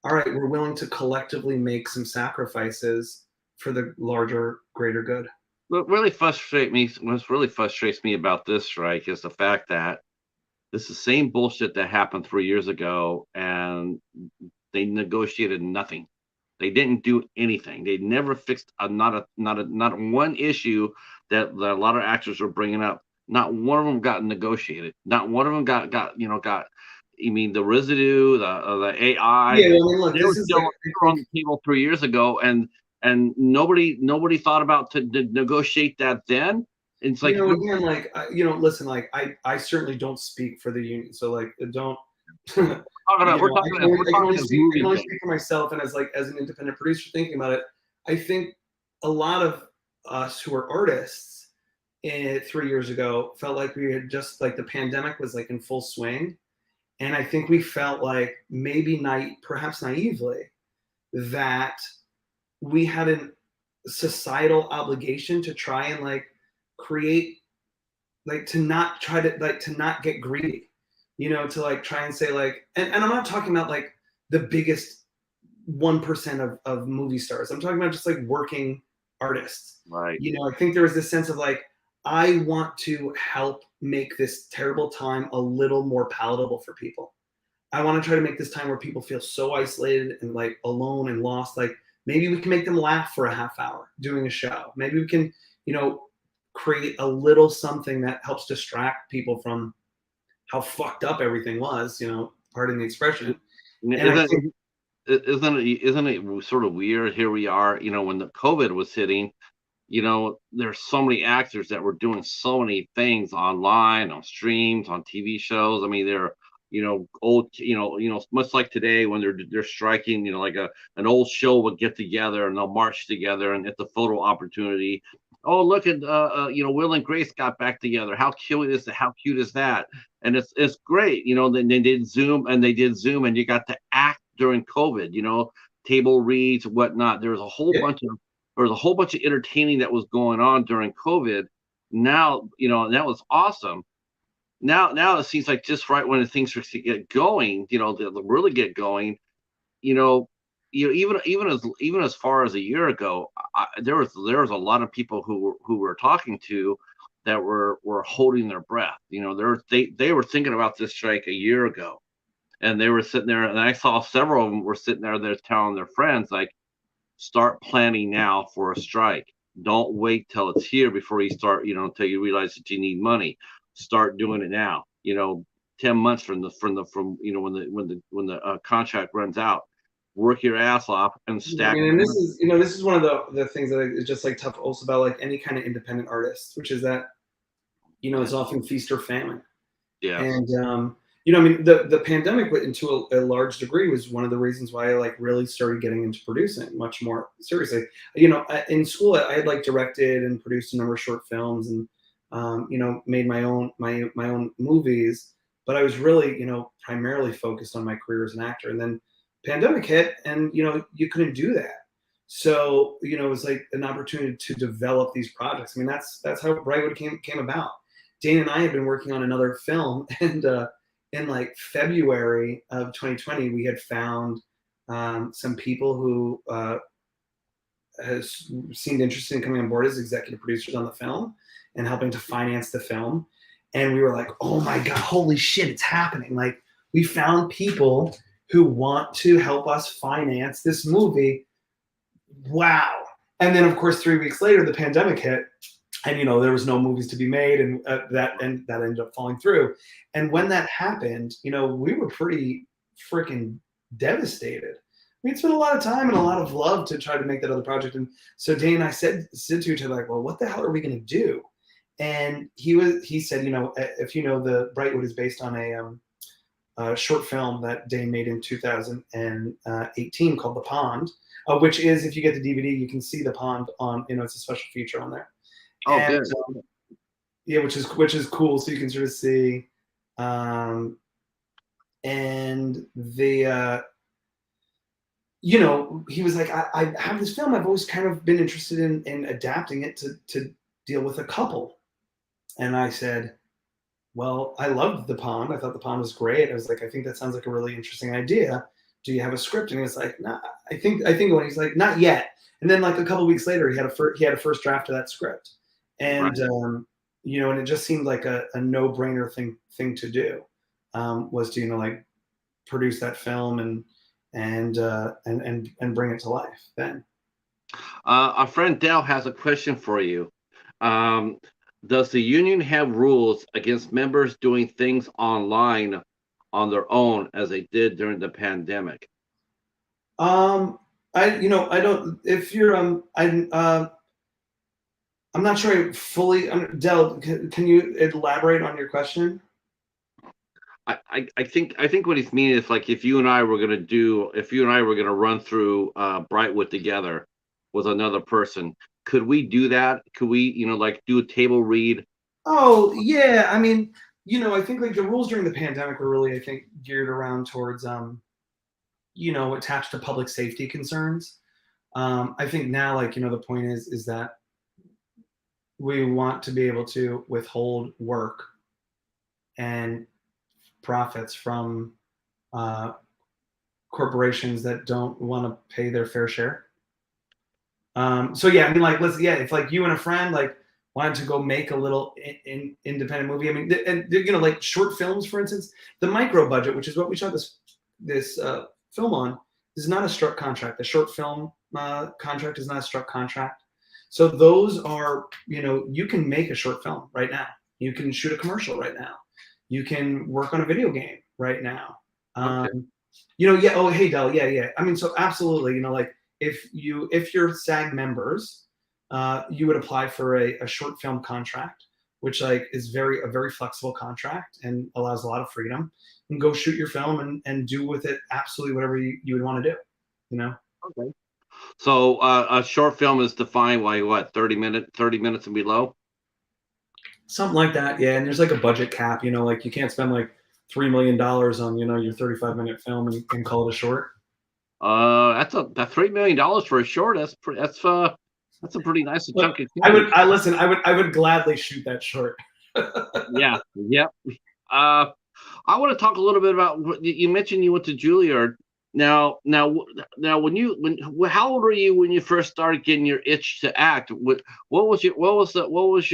all right, we're willing to collectively make some sacrifices for the larger, greater good. What really frustrates me about this strike is the fact that it's the same bullshit that happened 3 years ago, and they negotiated nothing. They didn't do anything. They never fixed not one issue that a lot of actors were bringing up. Not one of them got negotiated. Not one of them got. I mean, the residue, the AI. Yeah, I mean, look, They were this is still like, I on think, the table 3 years ago, and nobody thought about to negotiate that then. It's like, again, like, listen, like, I certainly don't speak for the union, so like, don't, we're I can talking only as speak, I can movie only fans. speak for myself, and as an independent producer thinking about it, I think a lot of us who are artists 3 years ago felt like we had just like the pandemic was like in full swing, and I think we felt like maybe perhaps naively that we had a societal obligation to try and like create like to not try to like to not get greedy, to like try and say like, and I'm not talking about like the biggest 1% of movie stars. I'm talking about just like working artists. Right. I think there was this sense of like, I want to help make this terrible time a little more palatable for people. I want to try to make this time where people feel so isolated and like alone and lost. Like maybe we can make them laugh for a half hour doing a show. Maybe we can, create a little something that helps distract people from how fucked up everything was, pardon the expression. And I think, Isn't it sort of weird? Here we are, when the COVID was hitting, there's so many actors that were doing so many things online, on streams, on TV shows. I mean, they're old, much like today when they're striking, like an old show would get together and they'll march together, and it's a photo opportunity. Oh, look at Will and Grace got back together. How cute is that? And it's great. Then they did Zoom, and you got to act during COVID. Table reads, whatnot. yeah, There was a whole bunch of entertaining that was going on during COVID. Now, and that was awesome. Now it seems like just right when the things are to get going, to really get going, you know, even as far as a year ago, there was a lot of people who were talking to that were holding their breath. They were thinking about this strike a year ago, and they were sitting there, and I saw several of them were sitting there. They're telling their friends like, start planning now for a strike. Don't wait till it's here before you start, until you realize that you need money. Start doing it now. 10 months from when the contract runs out, work your ass off and I stack mean, and the this money. is, this is one of the things that is just like tough also about like any kind of independent artist, which is that, it's often feast or famine. Yes. And I mean, the pandemic, into a large degree, was one of the reasons why I like really started getting into producing much more seriously. In school, I had like directed and produced a number of short films, and made my own movies. But I was really, primarily focused on my career as an actor. And then pandemic hit, and you couldn't do that. So it was like an opportunity to develop these projects. I mean, that's how Brightwood came about. Dane and I had been working on another film, and in like February of 2020, we had found some people who has seemed interested in coming on board as executive producers on the film and helping to finance the film. And we were like, oh my God, holy shit, it's happening. Like, we found people who want to help us finance this movie. Wow. And then, of course, 3 weeks later, the pandemic hit, and there was no movies to be made, and that ended up falling through. And when that happened, we were pretty freaking devastated. We'd spent a lot of time and a lot of love to try to make that other project. And so Dane and I said to each other, like, well, what the hell are we going to do? And he said, if the Brightwood is based on a short film that Dane made in 2018 called The Pond, which is, if you get the DVD, you can see the pond on, it's a special feature on there. Oh, And good. yeah, which is cool. So you can sort of see, and the he was like, I have this film. I've always kind of been interested in adapting it to deal with a couple. And I said, well, I loved The Pond. I thought The Pond was great. I was like, I think that sounds like a really interesting idea. Do you have a script? And he was like, nah, I think when he's like, not yet. And then like a couple of weeks later, he had a first draft of that script. And Right. and it just seemed like a no-brainer thing to do, was to like produce that film and bring it to life then. Our friend Dell has a question for you. Um, does the union have rules against members doing things online on their own as they did during the pandemic? I don't. If you're I'm not sure I fully. Del, can you elaborate on your question? I think what he's meaning is, like, if you and I were gonna run through Brightwood together with another person, could we do that? Could we, like, do a table read? Oh yeah, I mean, I think like the rules during the pandemic were really, I think, geared around towards attached to public safety concerns. I think now, like, the point is that we want to be able to withhold work and profits from corporations that don't want to pay their fair share. So yeah, I mean, like, if like you and a friend like wanted to go make a little independent movie. I mean, and like short films, for instance, the micro budget, which is what we shot this film on, is not a struck contract. The short film contract is not a struck contract. So those are, you can make a short film right now. You can shoot a commercial right now. You can work on a video game right now. Okay. Yeah. Oh, hey, Del. Yeah, yeah. I mean, so absolutely. Like, if you're SAG members, you would apply for a short film contract, which like is a very flexible contract and allows a lot of freedom. And go shoot your film and do with it absolutely whatever you would want to do. Okay. So a short film is defined by what, 30 minutes and below? Something like that. Yeah. And there's like a budget cap. Like you can't spend like $3 million on your 35-minute film and call it a short. That $3 million for a short. That's a pretty nice Look, chunk of change. I would gladly shoot that short. Yeah. Yep. Uh, I want to talk a little bit about what you mentioned. You went to Juilliard. Now, how old were you when you first started getting your itch to act? What was your motivation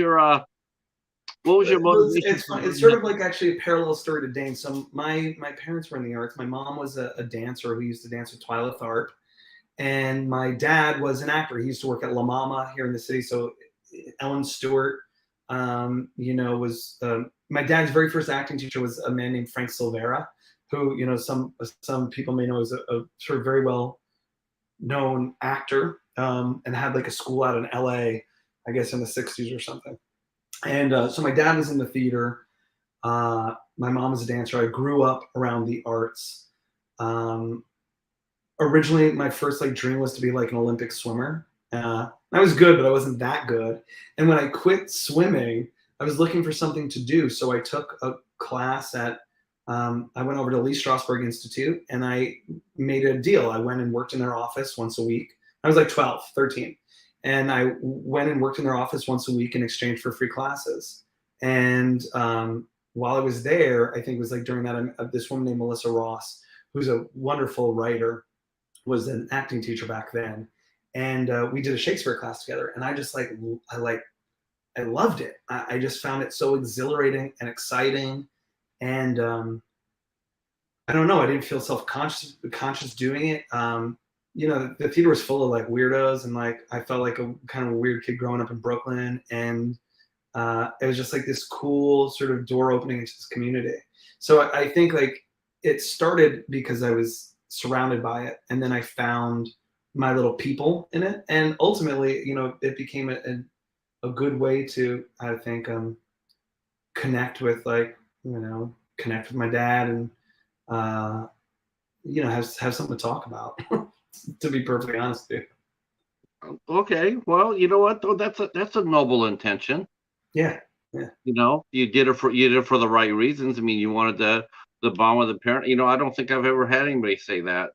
It's for fun. It's doing sort that? of like actually a parallel story to Dane. So my parents were in the arts. My mom was a dancer who used to dance with Twyla Tharp, and my dad was an actor. He used to work at La Mama here in the city. So Ellen Stewart, was my dad's very first acting teacher was a man named Frank Silvera, who some people may know as a sort of very well known actor, and had like a school out in L.A. I guess in the '60s or something. And so my dad was in the theater. my mom was a dancer. I grew up around the arts. Um, Originally, my first like dream was to be like an Olympic swimmer. I was good, but I wasn't that good. And when I quit swimming, I was looking for something to do. So I took a class at. I went over to Lee Strasberg Institute and I made a deal. I went and worked in their office once a week. I was like 12, 13. And I went and worked in their office once a week in exchange for free classes. And while I was there, I think it was like during that, this woman named Melissa Ross, who's a wonderful writer, was an acting teacher back then, and we did a Shakespeare class together. And I just I loved it. I just found it so exhilarating and exciting, and I don't know. I didn't feel self conscious doing it. The theater was full of like weirdos, and like I felt like a kind of a weird kid growing up in Brooklyn, and it was just like this cool sort of door opening into this community. So I think like it started because I was surrounded by it, and then I found my little people in it, and ultimately, it became a good way to, I think, connect with connect with my dad, and uh, have something to talk about. To be perfectly honest with Okay, well, you know what though? That's a noble intention. you. Yeah. You did it for the right reasons. I mean, you wanted the bond with the parent. I don't think I've ever had anybody say that.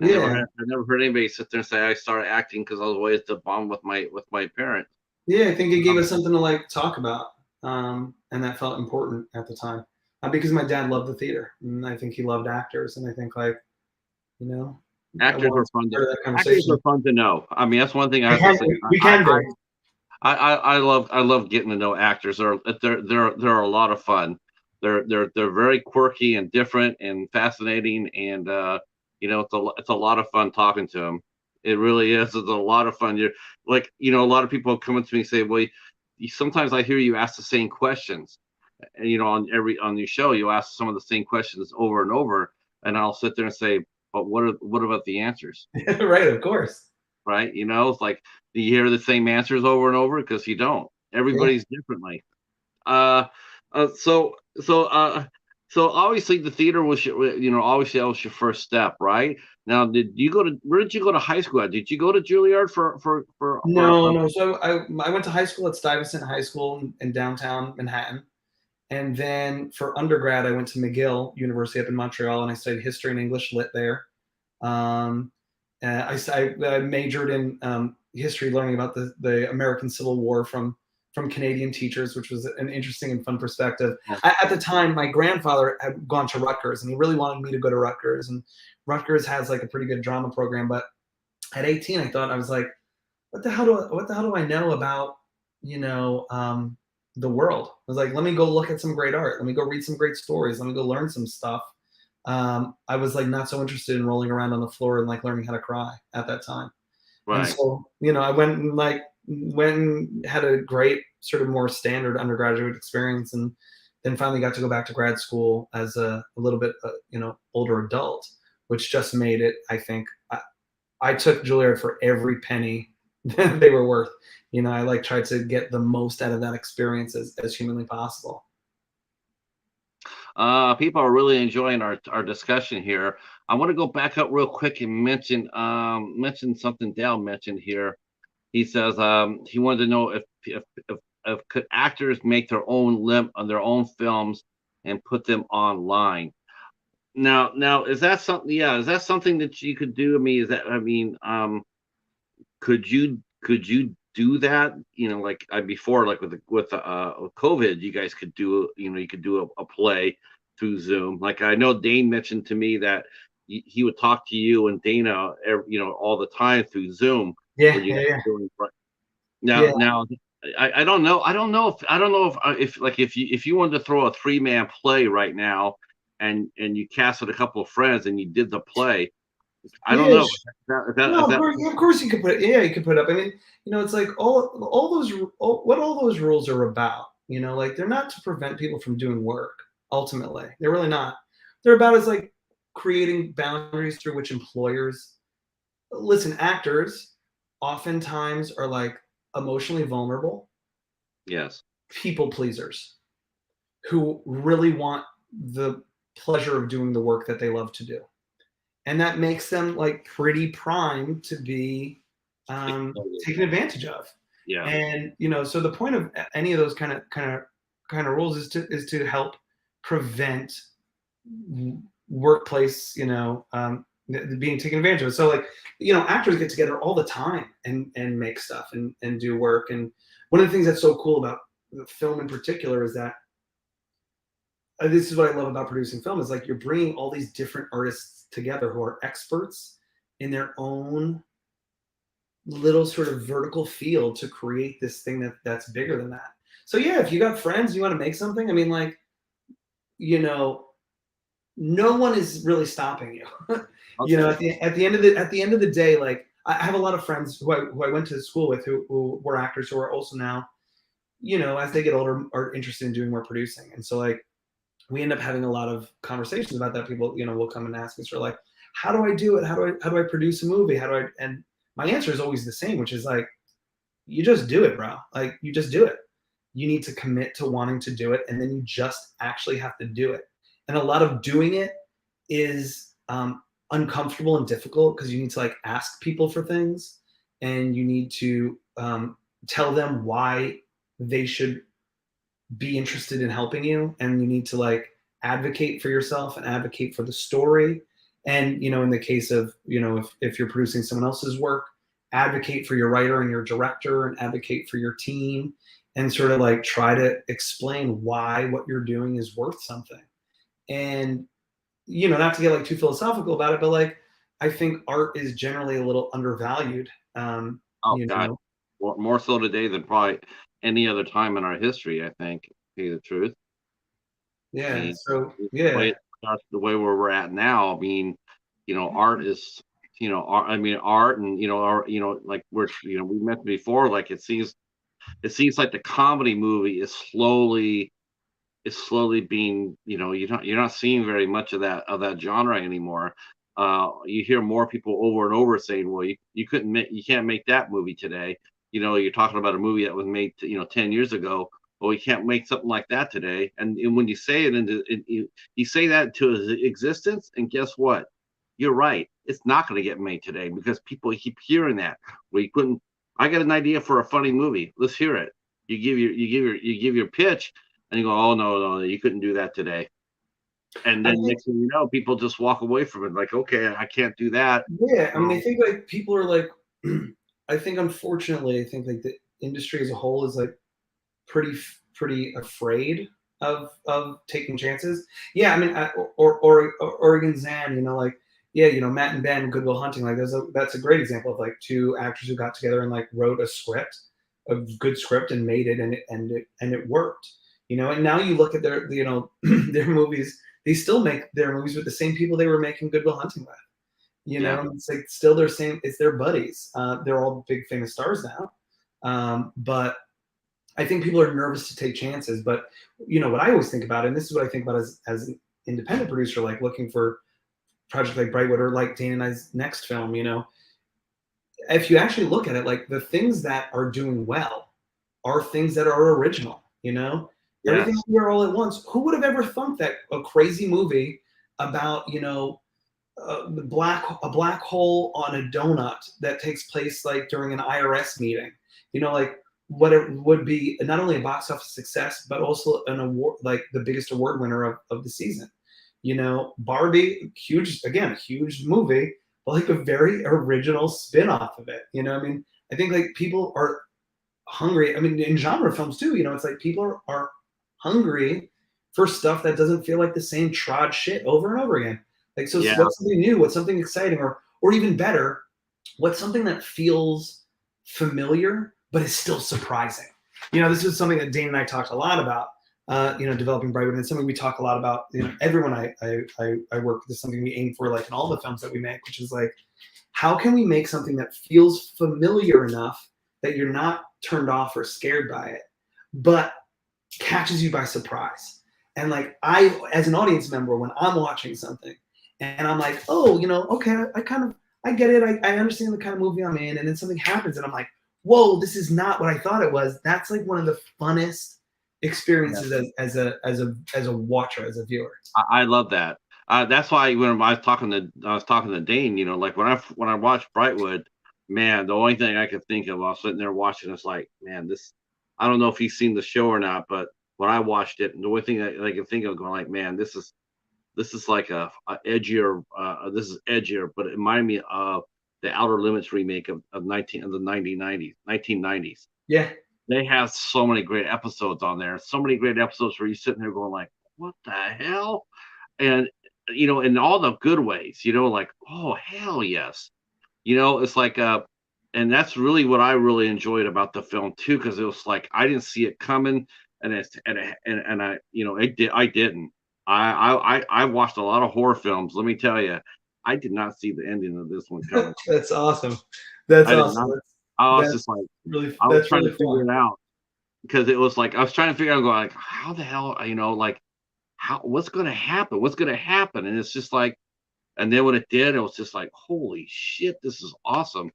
Yeah. I never heard anybody sit there and say I started acting because I was always to bond with my parents. Yeah, I think it gave Um, us something to like talk about, and that felt important at the time. Because my dad loved the theater, and I think he loved actors, and I think you know, I actors wanted are to be fun to part of that actors are conversation. fun to know. I mean, that's one thing I We have to can, say. we can do. I love getting to know actors. They're a lot of fun. They're very quirky and different and fascinating, and it's a lot of fun talking to them. It really is. It's a lot of fun. You're like a lot of people come up to me and say, "Well, sometimes I hear you ask the same questions, and on your show you ask some of the same questions over and over, and I'll sit there and say, but what about the answers?" Right, of course. Right? It's like, do you hear the same answers over and over? Because you don't. Yeah. Everybody's differently. Uh, uh so so uh so obviously the theater was obviously that was your first step, right? Now, where did you go to high school at? Did you go to Juilliard for No, no. So I went to high school at Stuyvesant High School in downtown Manhattan, and then for undergrad I went to McGill University up in Montreal, and I studied history and English lit there. Um, I majored in history, learning about the American Civil War from Canadian teachers, which was an interesting and fun perspective. At the time, my grandfather had gone to Rutgers, and he really wanted me to go to Rutgers. And Rutgers has like a pretty good drama program, but at 18, I was like, what the hell do I know about you know um, the world? I was like, let me go look at some great art. Let me go read some great stories. Let me go learn some stuff. I was like not so interested in rolling around on the floor and like learning how to cry at that time. And right? so, I went and had a great sort of more standard undergraduate experience, and then finally got to go back to grad school as a little bit, older adult, which just made it, I think, I took Juilliard for every penny that they were worth. I like tried to get the most out of that experience as humanly possible. People are really enjoying our discussion here. I want to go back up real quick and mention something Dale mentioned here. He says he wanted to know if could actors make their own limp on their own films and put them online. Now, is that something? Yeah, is that something that you could do? Could you do that? Like before, like with COVID, you guys could do you could do a play through Zoom. Like I know Dane mentioned to me that he would talk to you and Dana, all the time through Zoom Yeah, when you yeah, guys yeah, were doing. Now, yeah. now, I don't know. If you wanted to throw a three-man play right now, and you casted a couple of friends and you did the play, I don't Yeah, know. Is no, that of course you could put it. Yeah, you could put it up. I mean, it's like what all those rules are about. Like they're not to prevent people from doing work. Ultimately, they're really not. They're about as like creating boundaries through which employers listen. Actors oftentimes are like emotionally vulnerable yes? people pleasers who really want the pleasure of doing the work that they love to do. And that makes them like pretty prime to be taken advantage of. Yeah. And so the point of any of those kind of rules is to help prevent workplace, being taken advantage of. So like, actors get together all the time and make stuff and do work. And one of the things that's so cool about film in particular is that this is what I love about producing film is like you're bringing all these different artists together who are experts in their own little sort of vertical field to create this thing that's bigger than that. So yeah, if you got friends, you want to make something. I mean, like, no one is really stopping you. At the end of the day, like I have a lot of friends who I went to school with who were actors who are also now, as they get older, are interested in doing more producing. And so like we end up having a lot of conversations about that. People, will come and ask us for like, how do I do it? How do I produce a movie? And my answer is always the same, which is like, you just do it, bro. Like you just do it. You need to commit to wanting to do it, and then you just actually have to do it. And a lot of doing it is uncomfortable and difficult because you need to like ask people for things, and you need to tell them why they should be interested in helping you, and you need to like advocate for yourself and advocate for the story. And in the case of if you're producing someone else's work, advocate for your writer and your director, and advocate for your team, and sort of like try to explain why what you're doing is worth something. And not to get like too philosophical about it, but like I think art is generally a little undervalued. Oh God, more so today than probably any other time in our history. I think, to tell you the truth. Yeah. I mean, So yeah. the way where we're at now. I mean, art is, art, and like we mentioned before, like it seems like the comedy movie is slowly being, you're not seeing very much of that genre anymore. You hear more people over and over saying, well, you can't make that movie today. You're talking about a movie that was made 10 years ago. Well, we can't make something like that today. And when you say you say that into existence, and guess what? You're right. It's not going to get made today because people keep hearing that. We couldn't. I got an idea for a funny movie. Let's hear it. You give your pitch, and you go, oh no, you couldn't do that today. And then next thing you know, people just walk away from it like, okay, I can't do that. Yeah, I mean, I think like people are like, I think unfortunately, I think like the industry as a whole is like pretty afraid of taking chances. Yeah, I mean, Oregon Zan, like yeah, Matt and Ben, Good Will Hunting, like that's a great example of like two actors who got together and like wrote a good script, and made it, and it worked. And now you look at their their movies. They still make their movies with the same people they were making Good Will Hunting with. It's like still their same. It's their buddies. They're all big famous stars now. But I think people are nervous to take chances. But what I always think about, and this is what I think about as an independent producer, like looking for projects like Brightwood or like Dane and I's next film. If you actually look at it, like the things that are doing well are things that are original. Everything Everywhere All at Once. Who would have ever thought that a crazy movie about a black hole on a donut that takes place like during an IRS meeting, like what it would be not only a box office success but also an award, like the biggest award winner of the season. Barbie, huge movie, but like a very original spin-off of it. I mean, I think like people are hungry. I mean, in genre films too, it's like people are hungry for stuff that doesn't feel like the same trod shit over and over again. Like, so what's something new? What's something exciting? Or even better, what's something that feels familiar but is still surprising? This is something that Dane and I talked a lot about. Developing Brightwood, and it's something we talk a lot about. Everyone I work with is something we aim for, like in all the films that we make, which is like, how can we make something that feels familiar enough that you're not turned off or scared by it, but catches you by surprise? And like I, as an audience member, when I'm watching something and I'm like, oh, okay, I get it. I understand the kind of movie I'm in. And then something happens and I'm like, whoa, this is not what I thought it was. That's like one of the funnest experiences as a watcher, as a viewer. I love that. That's why when I was talking to Dane, like when I watched Brightwood, man, the only thing I could think of, I was sitting there watching, it's like, man, this. I don't know if he's seen the show or not, but when I watched it, the only thing I can think of, going like, man, this is like a edgier. This is edgier, but it reminded me of the Outer Limits remake of 1990s. Yeah. They have so many great episodes on there. So many great episodes where you're sitting there going like, what the hell? And in all the good ways, like, oh hell yes. It's like and that's really what I really enjoyed about the film too, because it was like I didn't see it coming, and I I didn't. I watched a lot of horror films. Let me tell you, I did not see the ending of this one coming. That's awesome. That's I did awesome. not. I was That's just like, really I was that's trying really to figure fun. it out, because it was like I was trying to figure out, going like, how the hell, like, what's going to happen? What's going to happen? And it's just like, and then when it did, it was just like, holy shit, this is awesome.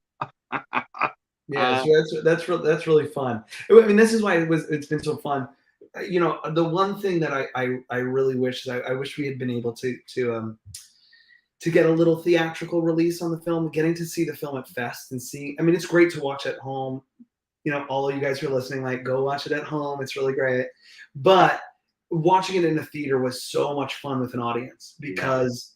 Yeah, uh, so that's really fun. I mean, this is why it's been so fun. The one thing that I really wish is I wish we had been able to get a little theatrical release on the film, getting to see the film at Fest and see. I mean, it's great to watch at home. All of you guys who are listening, like, go watch it at home. It's really great. But watching it in a theater was so much fun with an audience, yeah. because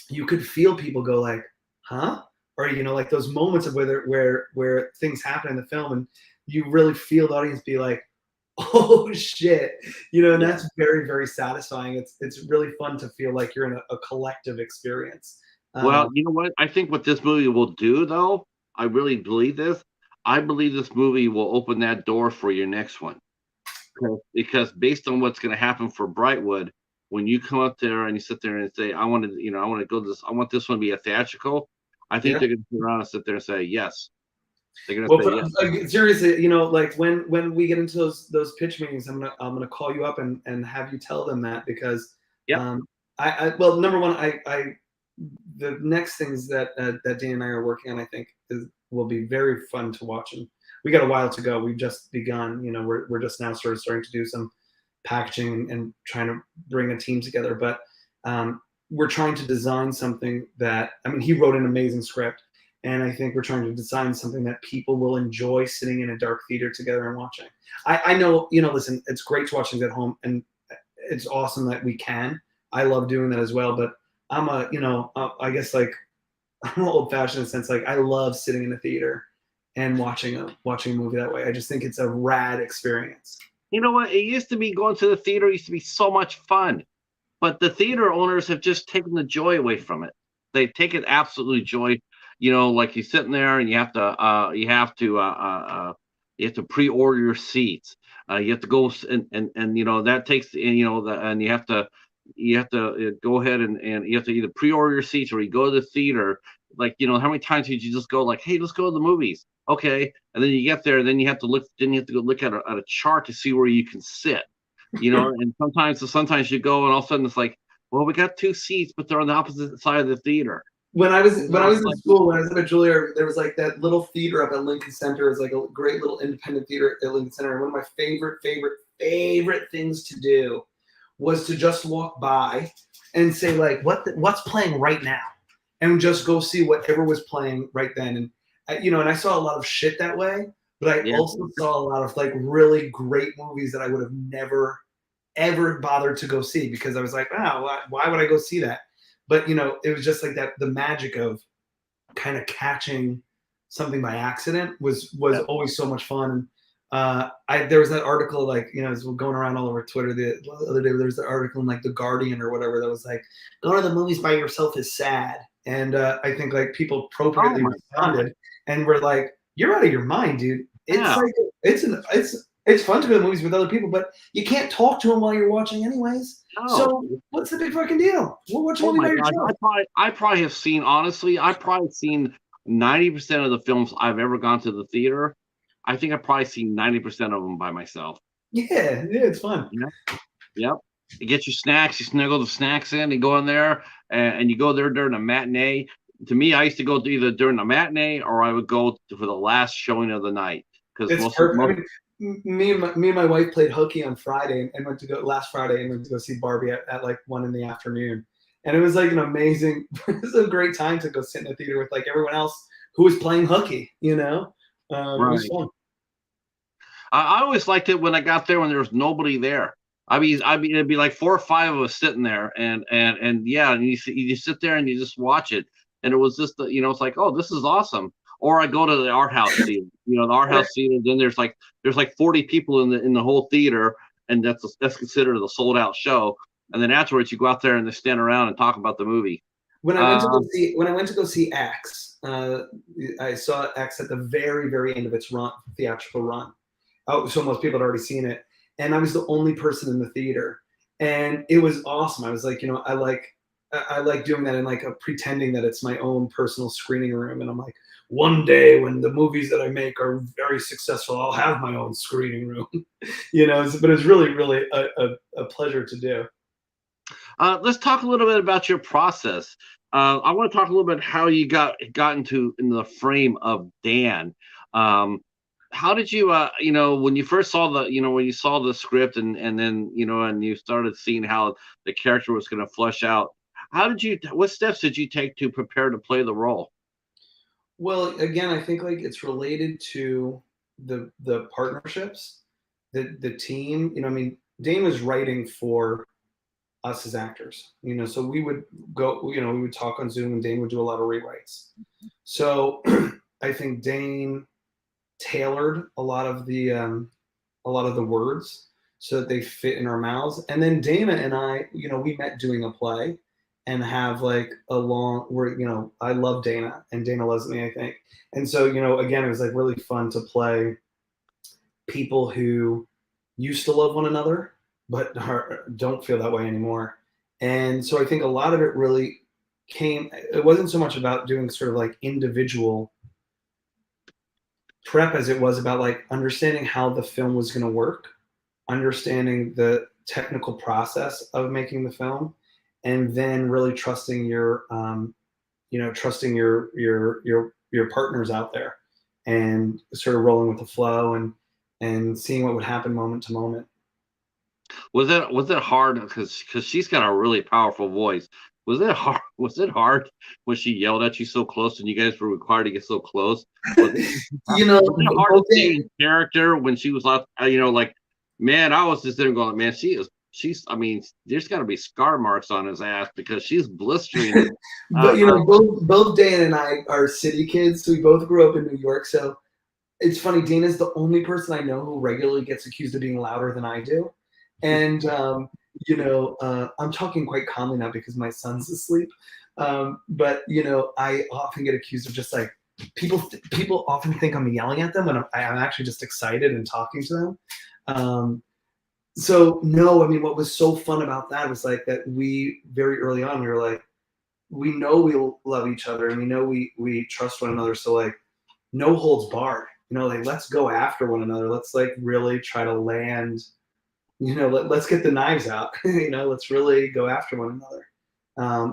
you could feel people go like, huh? Or, like those moments of where things happen in the film, and you really feel the audience be like, oh shit. And Yeah. that's very, very satisfying. It's really fun to feel like you're in a collective experience. Well, Um, you know what? I think what this movie will do, though, I really believe this. I believe this movie will open that door for your next one. Because based on what's going to happen for Brightwood, when you come up there and you sit there and say, I want to go this, I want this one to be a theatrical. I think yeah. they're going to turn around and sit there and say yes. They're going to Well, say yes. like, seriously, like when we get into those pitch meetings, I'm gonna call you up and have you tell them that, because Yep. well, number one, the next things that Dan and I are working on, I think will be very fun to watch, and we got a while to go. We've just begun. We're just now sort of starting to do some packaging and trying to bring a team together, but we're trying to design something that, I mean, he wrote an amazing script. And I think we're trying to design something that people will enjoy sitting in a dark theater together and watching. I know, listen, it's great to watch things at home, and it's awesome that we can. I love doing that as well. But I'm I guess, like, I'm old fashioned in the sense, like, I love sitting in a theater and watching a movie that way. I just think it's a rad experience. You know what? It used to be, going to the theater used to be so much fun, but the theater owners have just taken the joy away from it. They've taken absolute joy. Like you're sitting there and you have to pre-order your seats. You have to go and that takes, and and you have to go ahead and you have to either pre-order your seats, or you go to the theater. Like, how many times did you just go like, hey, let's go to the movies? Okay, and then you get there, and then you have to look. Then you have to go look at a chart to see where you can sit. And sometimes you go, and all of a sudden it's like, well, we got two seats, but they're on the opposite side of the theater. When I was It's in like, school, when I was at Juilliard, there was like that little theater up at Lincoln Center. It's like a great little independent theater at Lincoln Center. And one of my favorite things to do was to just walk by and say, like, what's playing right now, and just go see whatever was playing right then. And and I saw a lot of shit that way, but I yeah, also saw a lot of, like, really great movies that I would have never ever bothered to go see, because I was like, wow, why would I go see that? But it was just like that. The magic of kind of catching something by accident was yeah. always so much fun. There was that article, like, it was going around all over Twitter the other day. There was the article in, like, the Guardian or whatever, that was like, going to the movies by yourself is sad. And I think, like, people Oh appropriately my god, responded and were like, you're out of your mind, dude. It's yeah. like it's fun to go to movies with other people, but you can't talk to them while you're watching anyways. No. So what's the big fucking deal? We'll watch a Oh movie my by gosh, yourself. I probably have seen, honestly, I probably seen 90% of the films I've ever gone to the theater. I think I've probably seen 90% of them by myself. Yeah, it's fun. Yeah. Yep. You get your snacks, you snuggle the snacks in, you go in there, and you go there during a matinee. To me, I used to go to either during the matinee, or I would go for the last showing of the night, because It's perfect. I mean, me and my wife played hooky on Friday and went to go last Friday and went to go see Barbie at like 1 in the afternoon. And it was like an amazing, it was a great time to go sit in the theater with like everyone else who was playing hooky, you know? It was Right. fun. I always liked it when I got there when there was nobody there. I mean, it'd be like 4 or 5 of us sitting there, and yeah, and you sit there and you just watch it, and it was just it's like, oh, this is awesome. Or I go to the art house theater, the art Right. house theater. Then there's like 40 people in the whole theater, and that's considered a sold out show. And then afterwards, you go out there and they stand around and talk about the movie. When I went to go Um, see X, I saw X at the very, very end of its run, theatrical run. Oh, so most people had already seen it, and I was the only person in the theater, and it was awesome. I was like, I like doing that and like pretending that it's my own personal screening room, and I'm like, one day when the movies that I make are very successful, I'll have my own screening room, But it's really, really a pleasure to do. let's talk a little bit about your process. I want to talk a little bit how you got into the frame of Dan. Um, how did you, when you first saw when you saw the script and then and you started seeing how the character was going to flesh out? What steps did you take to prepare to play the role? Well, again, I think like it's related to the partnerships, the team. I mean, Dane was writing for us as actors, so we would go, we would talk on Zoom and Dane would do a lot of rewrites. So I think Dane tailored a lot of the words so that they fit in our mouths. And then Dana and I, we met doing a play and have like a long where, I love Dana and Dana loves me, I think. And so, again, it was like really fun to play people who used to love one another, but don't feel that way anymore. And so I think a lot of it really it wasn't so much about doing sort of like individual prep as it was about like understanding how the film was going to work, understanding the technical process of making the film, and then really trusting trusting your partners out there, and sort of rolling with the flow and seeing what would happen moment to moment. Was it hard because she's got a really powerful voice? Was it hard? Was it hard when she yelled at you so close and you guys were required to get so close? Was it was it hard to stay in character when she was like, like, man, I was just there going, man, she's. I mean, there's got to be scar marks on his ass because she's blistering. But Uh, both Dan and I are city kids, so we both grew up in New York. So it's funny, Dana's the only person I know who regularly gets accused of being louder than I do. And, I'm talking quite calmly now because my son's asleep. But, I often get accused of just like, people often think I'm yelling at them when I'm actually just excited and talking to them. So no, I mean, what was so fun about that was like that we very early on, we were like, we know we love each other and we know we trust one another. So like, no holds barred, like let's go after one another. Let's like really try to land, let's get the knives out, let's really go after one another,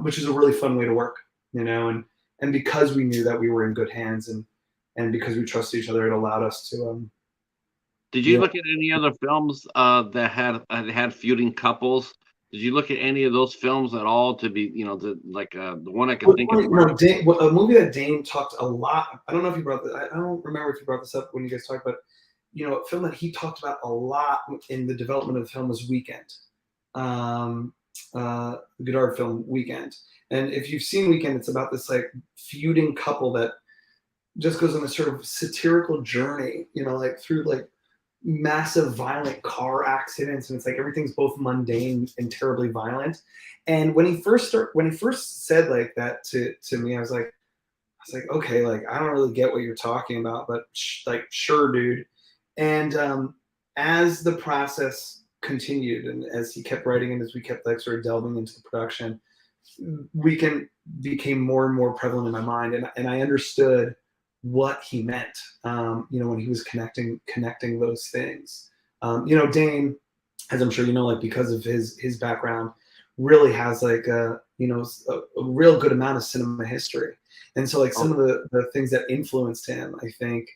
which is a really fun way to work, and because we knew that we were in good hands and because we trusted each other, it allowed us to, did you yeah. look at any other films that had feuding couples? Did you look at any of those films at all to be, the one I can think of where A movie that Dane talked a lot. I don't know if you brought that. I don't remember if you brought this up when you guys talked, but a film that he talked about a lot in the development of the film was Weekend, Godard film Weekend. And if you've seen Weekend, it's about this like feuding couple that just goes on this sort of satirical journey, like through like massive violent car accidents, and it's like everything's both mundane and terribly violent. And when he first said like that to me, I was like, okay, like I don't really get what you're talking about, but like sure, dude. And as the process continued, and as he kept writing, and as we kept like sort of delving into the production, Weekend became more and more prevalent in my mind, and I understood what he meant, when he was connecting those things. Dane, as I'm sure you know, like because of his background, really has like a real good amount of cinema history, and so like some of the things that influenced him, I think,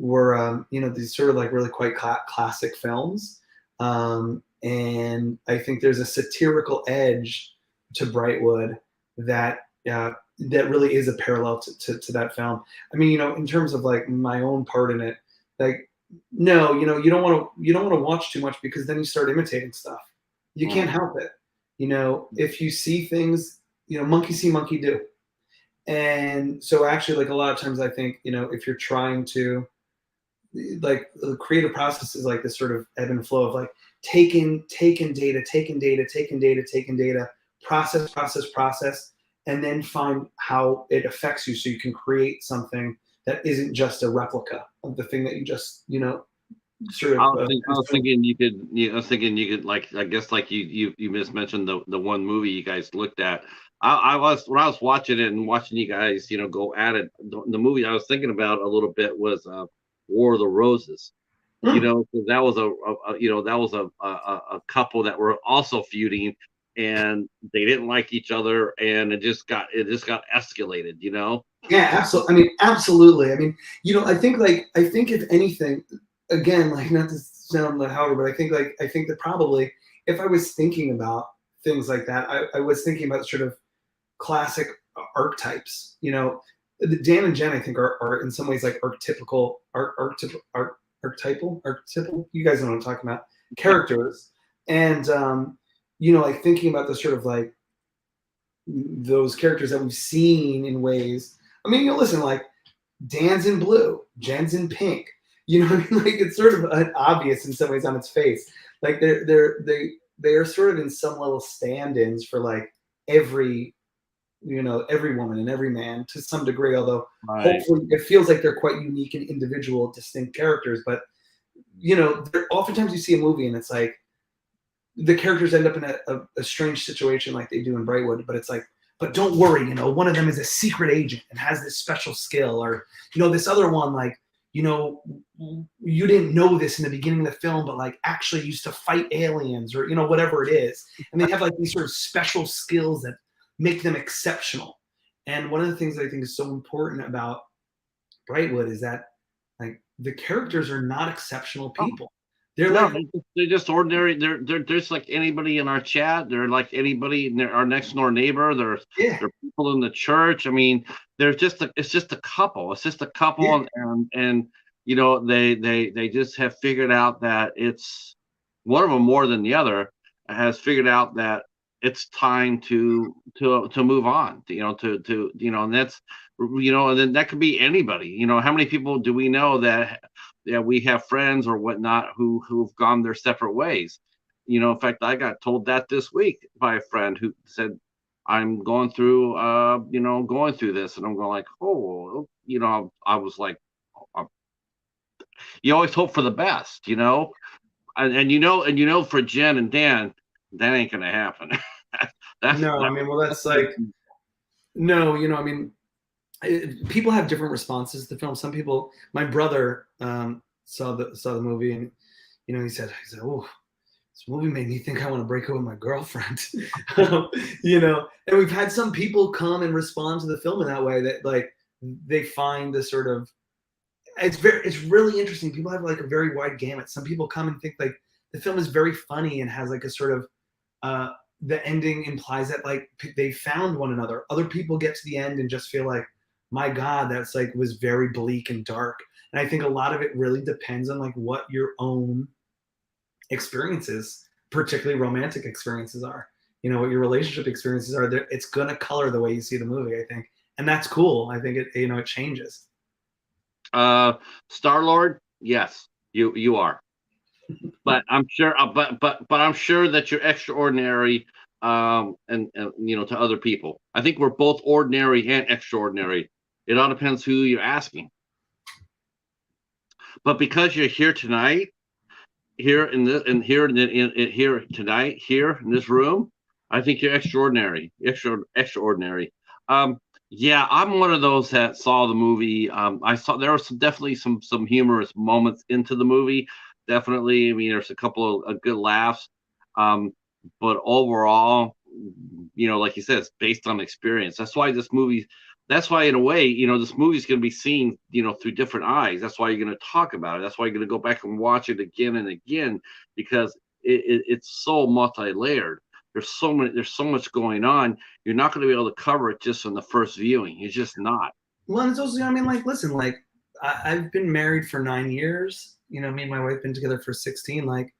were these sort of like really quite classic films, and I think there's a satirical edge to Brightwood that that really is a parallel to that film. I mean, in terms of like my own part in it, like no, you don't want to watch too much because then you start imitating stuff. You can't Mm. help it. If you see things, monkey see, monkey do. And so actually, like a lot of times I think, if you're trying to like the creative process is like this sort of ebb and flow of like taking data, taking data, process, and then find how it affects you so you can create something that isn't just a replica of the thing that you just, sort of I was thinking you could. I was thinking you could, like, I guess, like you just mentioned the one movie you guys looked at. I was, when I was watching it and watching you guys, go at it. The movie I was thinking about a little bit was War of the Roses. Mm. 'Cause that was that was a couple that were also feuding, and they didn't like each other, and it just got escalated. Yeah, absolutely. I mean, absolutely. I mean, I think if anything, again, like not to sound like however, but I think that probably if I was thinking about things like that, I was thinking about sort of classic archetypes. The Dan and Jen, I think, are in some ways like archetypical, archetypal. You guys know what I'm talking about. Characters, and like thinking about the sort of like those characters that we've seen in ways. I mean, listen, like Dan's in blue, Jen's in pink. You know what I mean? Like it's sort of obvious in some ways on its face. Like they are sort of in some level stand-ins for like every every woman and every man to some degree. Although Right. hopefully it feels like they're quite unique and individual, distinct characters. But oftentimes you see a movie and it's like the characters end up in a strange situation like they do in Brightwood, but it's like, but don't worry, one of them is a secret agent and has this special skill, or this other one, like, you didn't know this in the beginning of the film, but like actually used to fight aliens, or whatever it is, and they have like these sort of special skills that make them exceptional. And one of the things I think is so important about Brightwood is that like the characters are not exceptional Oh, people. They're no, like, they're just ordinary. They're just like anybody in our chat. They're like anybody in our next door neighbor. yeah, They're people in the church. I mean, it's just a couple. It's just a couple, yeah, and they just have figured out that it's one of them more than the other has figured out that it's time to move on. And that's and then that could be anybody. How many people do we know that we have friends or whatnot who've gone their separate ways. In fact, I got told that this week by a friend who said, "I'm going through this," and I'm going like, "Oh," I was like, uh, "You always hope for the best, and for Jen and Dan, that ain't gonna happen." that's no, I that, mean, well, that's that's big. like, no, I mean, people have different responses to the film. Some people, my brother saw the movie, and he said, "Oh, this movie made me think I want to break up with my girlfriend." And we've had some people come and respond to the film in that way, that like they find the sort of, it's really interesting. People have like a very wide gamut. Some people come and think like the film is very funny and has like a sort of uh, the ending implies that like they found one another. Other people get to the end and just feel like, my God, that's like was very bleak and dark. And I think a lot of it really depends on like what your own experiences, particularly romantic experiences, are. What your relationship experiences are. It's gonna color the way you see the movie, I think, and that's cool. I think it changes. Uh, Star Lord, yes, you are. But I'm sure, but I'm sure that you're extraordinary, and to other people. I think we're both ordinary and extraordinary. It all depends who you're asking. But because you're here tonight, here in the in here in here tonight, here in this room, I think you're extraordinary, extraordinary. Um, yeah, I'm one of those that saw the movie. I saw there were definitely some humorous moments into the movie. Definitely, I mean, there's a couple of good laughs. Um, but overall, like you said, it's based on experience. That's why this movie that's why, in a way, this movie's going to be seen, through different eyes. That's why you're going to talk about it. That's why you're going to go back and watch it again and again, because it's so multi-layered. There's so much going on. You're not going to be able to cover it just on the first viewing. You're just not. Well, and it's also, I mean, like, listen, like, I've been married for 9 years. Me and my wife been together for 16. Like,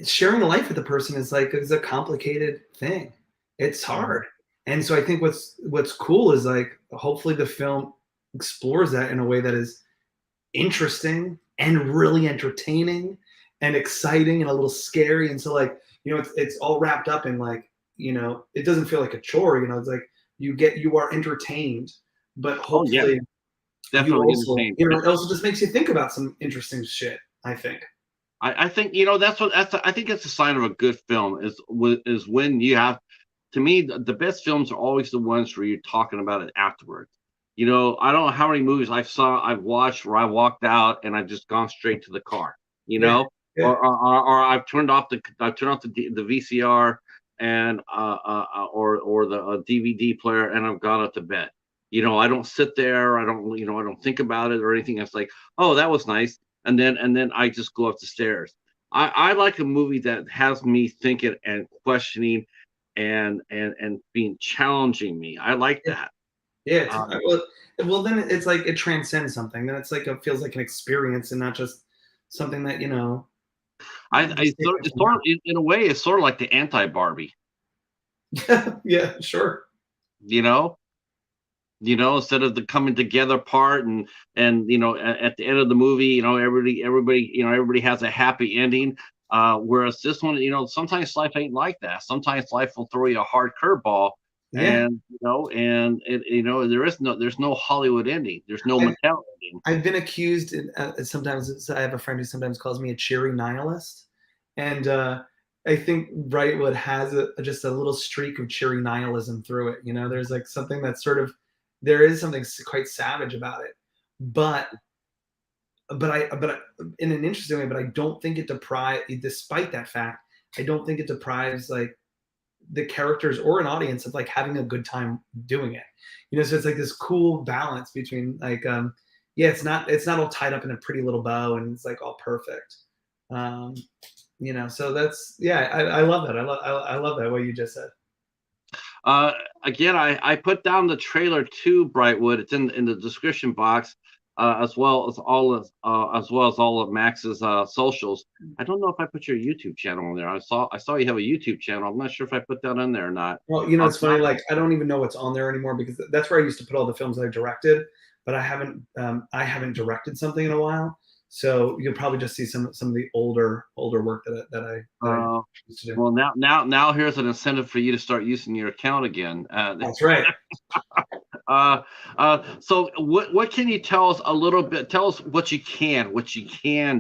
sharing a life with a person is a complicated thing. It's hard. And so I think what's cool is, like, hopefully the film explores that in a way that is interesting and really entertaining and exciting and a little scary. And so, like, it's all wrapped up in, like, it doesn't feel like a chore. It's like you are entertained, but Oh yeah, hopefully you definitely also, entertained. it also just makes you think about some interesting shit, I think. I think I think it's a sign of a good film is when you have. To me, the best films are always the ones where you're talking about it afterwards. I don't know how many movies I've watched where I walked out and I've just gone straight to the car. You Yeah. know, Yeah. or I've turned off the VCR and or the DVD player and I've gone up to bed. I don't sit there. I don't think about it or anything. It's like, oh, that was nice, and then I just go up the stairs. I like a movie that has me thinking and questioning and being challenging me. I like that. Yeah. Um, Well, then it's like it transcends something. Then it's like it feels like an experience and not just something that I just it's sort of, in a way, it's sort of like the anti Barbie. Yeah, sure. You know, instead of the coming together part and at the end of the movie, everybody has a happy ending. Whereas this one, sometimes life ain't like that. Sometimes life will throw you a hard curveball, Yeah. and there's no Hollywood ending. There's no I've, Mattel ending. I've been accused, sometimes I have a friend who sometimes calls me a cheery nihilist, and I think Brightwood has just a little streak of cheery nihilism through it. There's like something that's there is something quite savage about it, but in an interesting way. But I don't think despite that fact, I don't think it deprives, like, the characters or an audience of, like, having a good time doing it. So it's like this cool balance between, like, yeah, it's not all tied up in a pretty little bow and it's like all perfect. Um, so that's, yeah, I love that. I love that what you just said. Uh, Again, I put down the trailer to Brightwood. It's in the description box, as well as all of Max's socials. I don't know if I put your YouTube channel on there. I saw you have a YouTube channel. I'm not sure if I put that on there or not. Well, I'll it's funny. try. Like, I don't even know what's on there anymore because that's where I used to put all the films I directed. But I haven't directed something in a while. So you'll probably just see some of the older work that I Uh, used to do. well, now here's an incentive for you to start using your account again. That's right. So what can you tell us a little bit? Tell us what you can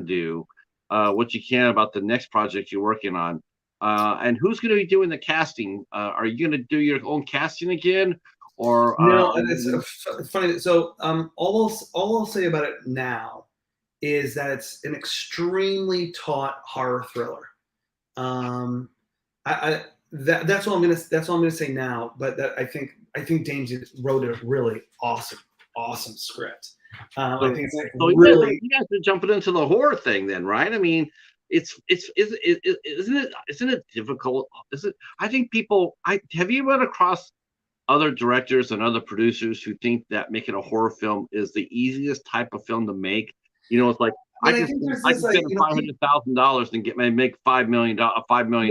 do, what you can about the next project you're working on, and who's going to be doing the casting? Are you going to do your own casting again, or No, and it's funny. So, all I'll say about it now is that it's an extremely taut horror thriller. Um, I that's all I'm gonna say now. But that I think Dane wrote a really awesome script. I so, think it's like so really. you guys are jumping into the horror thing then, right? I mean, isn't it difficult? Is it? I think people. I have you run across other directors and other producers who think that making a horror film is the easiest type of film to make. It's like But I think there's I this, can like, spend $500,000 and make $5 million yeah, on a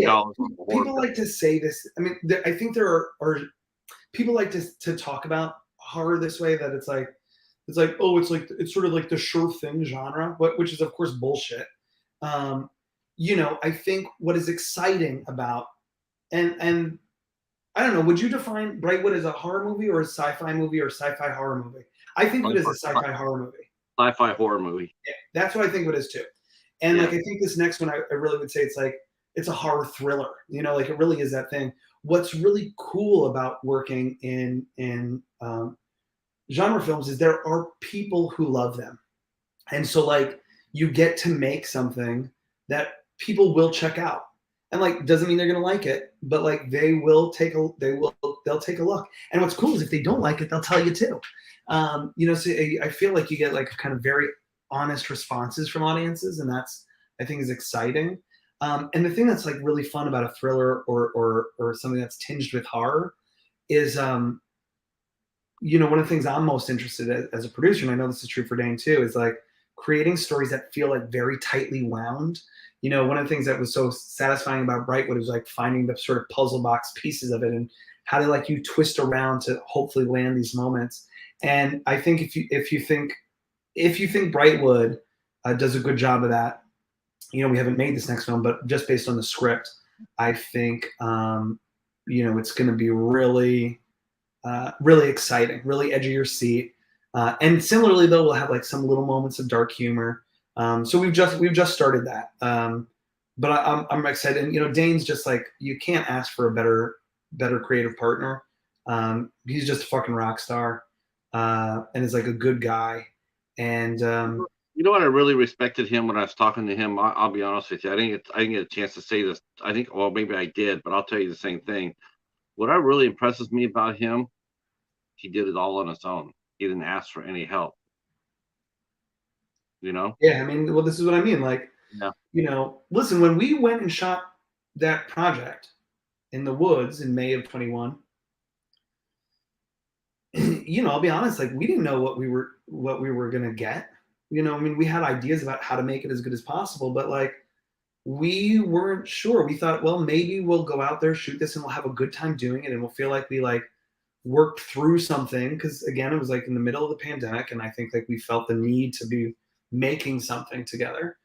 horror people film. like to say this. I mean, I think there are people like to talk about horror this way, that it's sort of like the sure thing genre, which is of course bullshit. Um, I think what is exciting about, and I don't know, would you define Brightwood as a horror movie or a sci-fi movie or sci-fi horror movie? I think of it as a sci-fi horror movie. Sci-fi horror movie. Yeah, that's what I think of it as too. And, Yeah. like, I think this next one, I really would say it's a horror thriller. Like, it really is that thing. What's really cool about working in genre films is there are people who love them, and so, like, you get to make something that people will check out, and, like, doesn't mean they're gonna like it, but, like, they will they'll take a look. And what's cool is if they don't like it, they'll tell you too. So I feel like you get like kind of very honest responses from audiences, and that's, I think, is exciting. And the thing that's like really fun about a thriller or something that's tinged with horror is, one of the things I'm most interested in as a producer, and I know this is true for Dane too, is like creating stories that feel like very tightly wound. One of the things that was so satisfying about Brightwood was like finding the sort of puzzle box pieces of it and how to like you twist around to hopefully land these moments. And I think if you think Brightwood does a good job of that, we haven't made this next film, but just based on the script, I think it's going to be really, really exciting, really edge of your seat. And similarly, though, we'll have like some little moments of dark humor. So we've just started that. But I'm excited. And Dane's just like, you can't ask for a better creative partner. He's just a fucking rock star, and is like a good guy. And You know what? I really respected him when I was talking to him. I'll be honest with you. I didn't get a chance to say this. I think, well, maybe I did, but I'll tell you the same thing. What really impresses me about him, he did it all on his own. He didn't ask for any help. Yeah, I mean, well, this is what I mean. Like, Yeah. Listen, when we went and shot that project in the woods in May of 21, I'll be honest, like we didn't know what we were gonna get. I mean, we had ideas about how to make it as good as possible, but like we weren't sure. We thought, well, maybe we'll go out there, shoot this, and we'll have a good time doing it, and we'll feel like we like worked through something. Because again, it was like in the middle of the pandemic, and I think like we felt the need to be making something together.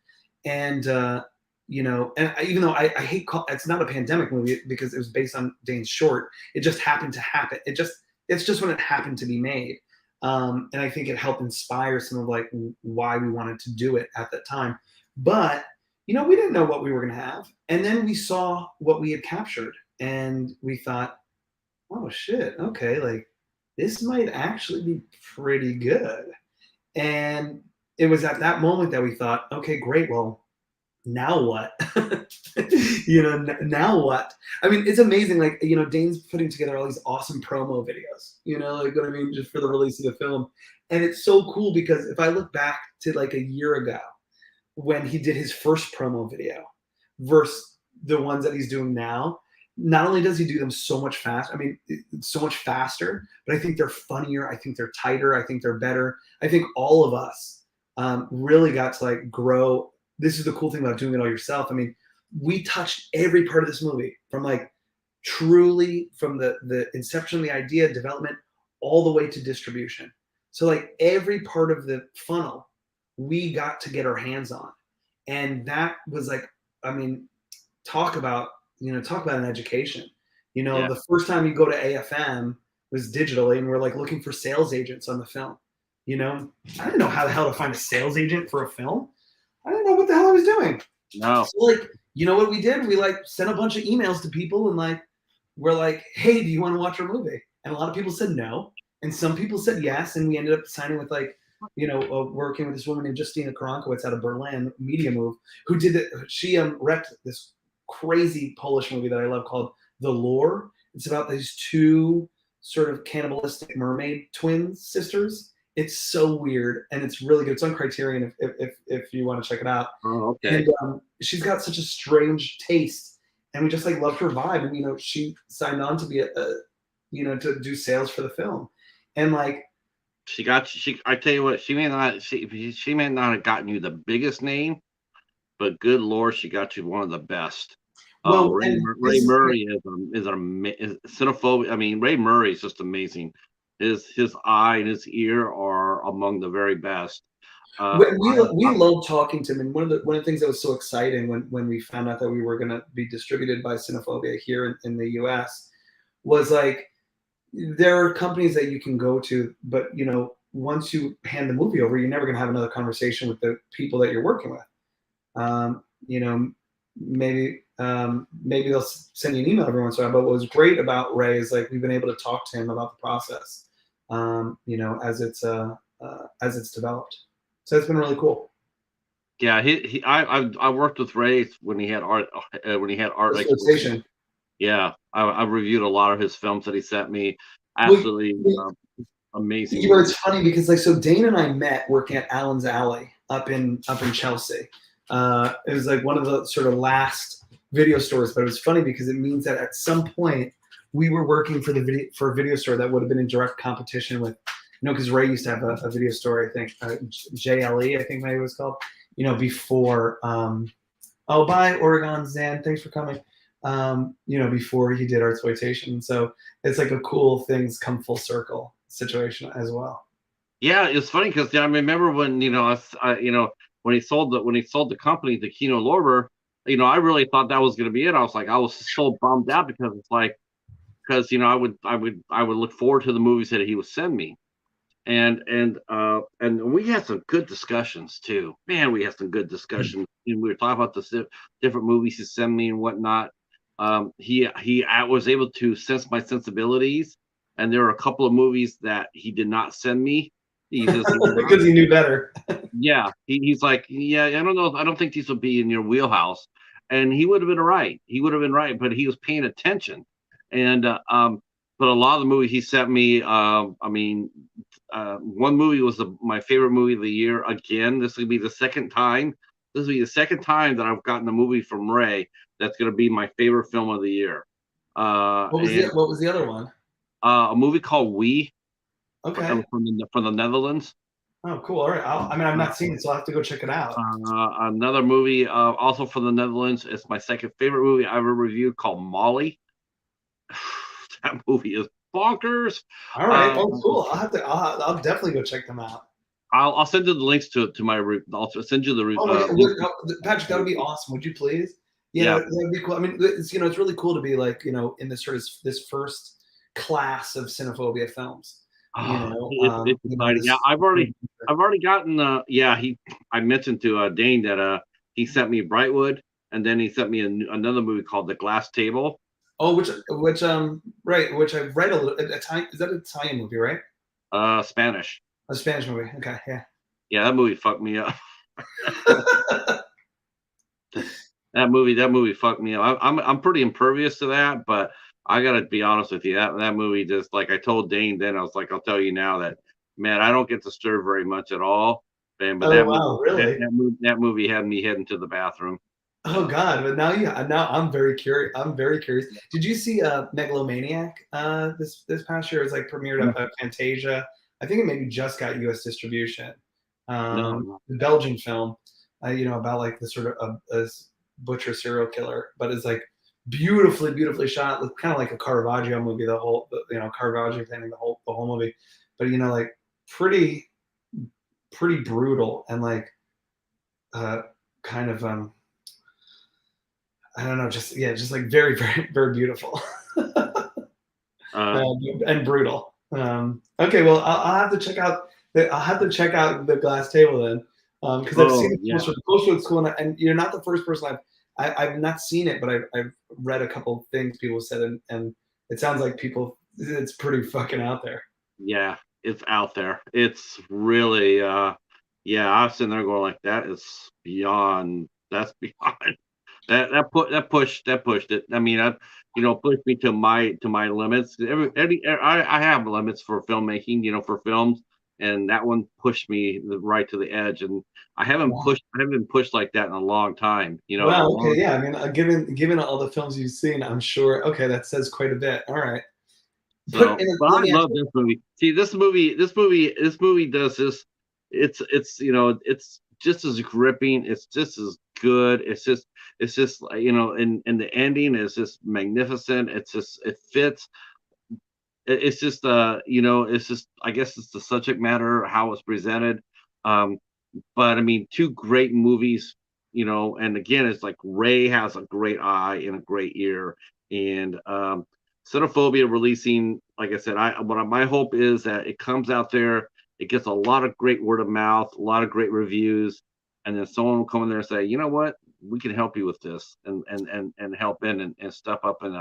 And and even though I hate it's not a pandemic movie because it was based on Dane's short, it just happened to happen. It's just when it happened to be made. And I think it helped inspire some of like why we wanted to do it at that time. But we didn't know what we were going to have, and then we saw what we had captured, and we thought, oh shit, okay, like this might actually be pretty good. And it was at that moment that we thought, okay, great, well, now what? Now what? I mean, it's amazing. Like, Dane's putting together all these awesome promo videos, like what I mean, just for the release of the film. And it's so cool because if I look back to like a year ago when he did his first promo video versus the ones that he's doing now, not only does he do them so much faster, I mean, so much faster, but I think they're funnier. I think they're tighter. I think they're better. I think all of us really got to like grow. This is the cool thing about doing it all yourself. I mean, we touched every part of this movie from like truly from the inception of the idea, development, all the way to distribution. So like every part of the funnel, we got to get our hands on. And that was like, I mean, talk about an education. Yeah. The first time you go to AFM was digitally, and we're like looking for sales agents on the film. I didn't know how the hell to find a sales agent for a film. I didn't know what the hell I was doing. No. So like, what we did? We like sent a bunch of emails to people and like, we're like, hey, do you want to watch our movie? And a lot of people said no. And some people said yes. And we ended up signing with like, working with this woman named Justina Karankowicz out of Berlin, Media Move, who did it. She wrecked this crazy Polish movie that I love called The Lure. It's about these two sort of cannibalistic mermaid twin sisters. It's so weird and it's really good. It's on Criterion if you want to check it out. Oh, okay. And she's got such a strange taste, and we just like loved her vibe. And she signed on to be to do sales for the film, and like I tell you what, she may not have gotten you the biggest name, but good Lord, she got you one of the best. well, Ray Murray is cinephobia. I mean, Ray Murray is just amazing. His eye and his ear are among the very best. we love talking to him, and one of the things that was so exciting when we found out that we were going to be distributed by Cinephobia here in the U.S. was like there are companies that you can go to, but once you hand the movie over, you're never going to have another conversation with the people that you're working with. Maybe they'll send you an email every once in a while. But what was great about Ray is like we've been able to talk to him about the process, as it's developed. So it's been really cool. Yeah, I worked with Ray when he had art. When he had art Association. Yeah, I've reviewed a lot of his films that he sent me. Well, Absolutely amazing it's movie. funny because like so Dane and I met working at Allen's Alley up in Chelsea. It was like one of the sort of last video stores, but it was funny because it means that at some point we were working for a video store that would have been in direct competition with, because Ray used to have a video store, I think, JLE, I think maybe it was called, before. Oh, bye, Oregon Zan. Thanks for coming. Before he did Artsploitation. So it's like a cool things come full circle situation as well. Yeah, it's funny because I remember when when he sold the company to Kino Lorber, I really thought that was going to be it. I was so bummed out because it's like because I would look forward to the movies that he would send me, and we had some good discussions too. Man, we had some good discussions. We were talking about the different movies he sent me and whatnot. I was able to sense my sensibilities, and there were a couple of movies that he did not send me. He says, Because he knew better. yeah, he's like, yeah, I don't know, I don't think these will be in your wheelhouse, and he would have been right. He would have been right, but he was paying attention, and but a lot of the movies he sent me, one movie was my favorite movie of the year. Again, this will be the second time. This will be the second time that I've gotten a movie from Ray that's going to be my favorite film of the year. What was the other one? A movie called We Okay. from the Netherlands. Oh, cool. All right. I've Uh, not seen it, so I'll have to go check it out. Another movie, also from the Netherlands. It's my second favorite movie I ever reviewed, called Molly. That movie is bonkers. All right. Uh, Oh, cool. I'll definitely go check them out. I'll send you the links to my. I'll send you the Oh my God, link. Patrick, that would be awesome. Would you please? Yeah, Yeah. that'd be cool. I mean, it's really cool to be like, in this sort of this first class of Cinephobia films. It's exciting. Yeah, I've already gotten. Yeah, I mentioned to Dane that he sent me Brightwood, and then he sent me another movie called The Glass Table. Oh, right, which I've read a little. Is that an Italian movie, right? Spanish. A Spanish movie. Okay, yeah. Yeah, that movie fucked me up. That movie fucked me up. I'm pretty impervious to that, but I gotta be honest with you. That movie, just like I told Dane then, I was like, I'll tell you now that, man, I don't get disturbed very much at all. Man, but Oh wow, really? that movie had me heading to the bathroom. Oh God, but now I'm very curious. I'm very curious. Did you see Megalomaniac this past year? It was like premiered No, up at Fantasia. I think it maybe just got U.S. distribution. no, no. The Belgian film, about like the sort of a butcher serial killer, but it's like beautifully shot, kind of like a Caravaggio movie. Caravaggio painting the whole movie, but like pretty brutal and like kind of I don't know, just like very, very, very beautiful Uh, and brutal. Okay, well, I'll have to check out the Glass Table then, because I've seen oh the yeah, poster. The poster looks cool, and you're not the first person I've not seen it, but I've read a couple things people said, and it sounds like it's pretty fucking out there. yeah. It's out there. It's really yeah. I was sitting there going like, that is beyond. That's beyond. That pushed it. I mean, pushed me to my limits. I have limits for filmmaking, for films, and that one pushed me right to the edge. And I haven't been pushed like that in a long time. In a Wow. Okay. long. Yeah. I mean, given all the films you've seen, I'm sure. Okay, that says quite a bit. All right. But Let I me ask love you. this movie. See, this movie does this. It's just as gripping. It's just as good. It's just and the ending is just magnificent. It fits. It's just it's just, I guess it's the subject matter, how it's presented. Um, but I mean, two great movies, and again, it's like Ray has a great eye and a great ear, and Cinephobia releasing, like I said, my hope is that it comes out there, it gets a lot of great word of mouth, a lot of great reviews, and then someone will come in there and say, you know what, we can help you with this, and help in and step up and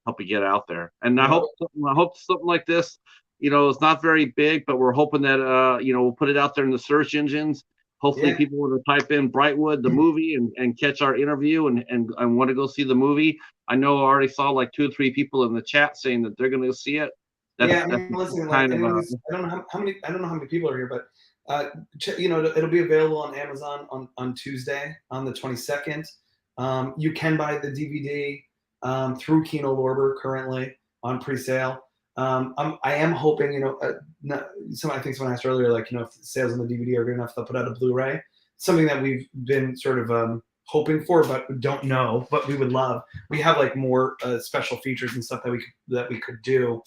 help you get out there. And Well, I hope something like this, it's not very big, but we're hoping that we'll put it out there in the search engines, Hopefully, Yeah. people want to type in Brightwood, the movie, and catch our interview and want to go see the movie. I know I already saw like 2 or 3 people in the chat saying that they're going to go see it. Yeah, I That's mean, listen, like kind of anyone who's, I don't know how many, I don't know how many people are here, but it'll be available on Amazon on Tuesday, on the 22nd. You can buy the DVD through Kino Lorber currently on pre-sale. I am hoping, I think someone asked earlier, like, if sales on the DVD are good enough, they'll put out a Blu-ray. Something that we've been sort of hoping for, but don't know, but we would love. We have like more special features and stuff that we could do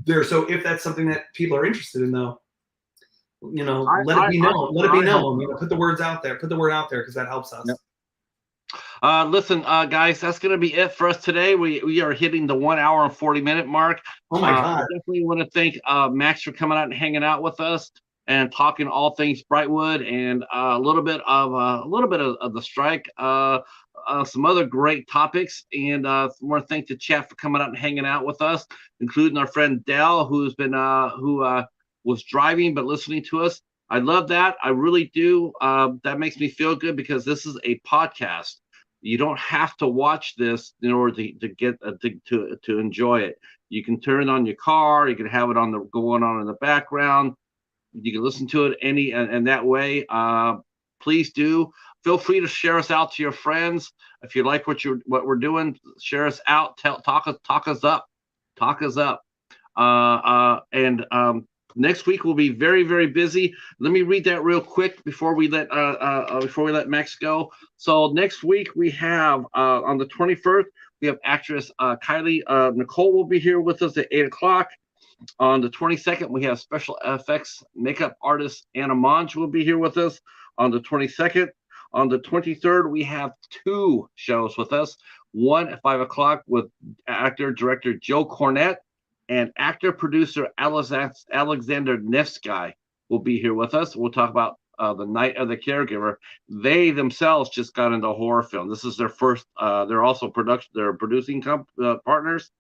there. So if that's something that people are interested in, though, let it be known. Let it be known. Put the words out there. Put the word out there, because that helps us. Yep. Listen, guys, that's going to be it for us today. We are hitting the 1 hour and 40-minute mark. Oh my God! I definitely want to thank Max for coming out and hanging out with us and talking all things Brightwood and a little bit of the strike. Some other great topics, and I want to thank the chat for coming out and hanging out with us, including our friend Dell, who was driving but listening to us. I love that. I really do. That makes me feel good, because this is a podcast. You don't have to watch this in order to get to enjoy it. You can turn it on your car. You can have it going on in the background. You can listen to it and that way. Please do. Feel free to share us out to your friends. If you like what we're doing, share us out. Talk us up. Talk us up. Next week we'll be very, very busy. Let me read that real quick before we let Max go. So next week we have on the 21st, we have actress Kylie Nicole will be here with us at 8:00. On the 22nd, we have special effects makeup artist Anna Monge will be here with us on the 22nd. On the 23rd, we have 2 shows with us. One at 5:00 with actor director Joe Cornett, and actor producer Alexander Nevsky will be here with us. We'll talk about the Night of the Caregiver. They themselves just got into horror film. This is their first. They're also producing partners,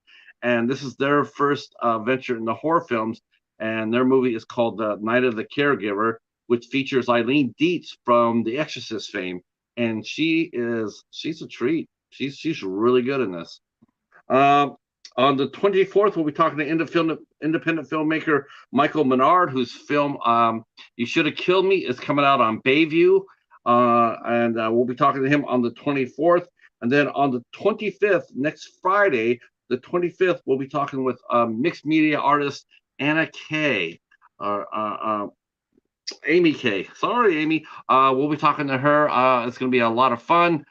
and this is their first venture in the horror films. And their movie is called The Night of the Caregiver, which features Eileen Dietz from The Exorcist fame, and she's a treat. She's really good in this. On the 24th, we'll be talking to independent filmmaker Michael Menard, whose film "You Should Have Killed Me" is coming out on Bayview, and we'll be talking to him on the 24th. And then on the 25th, next Friday, the 25th, we'll be talking with mixed media artist Anna Kay, Amy Kay. Sorry, Amy. We'll be talking to her. It's going to be a lot of fun.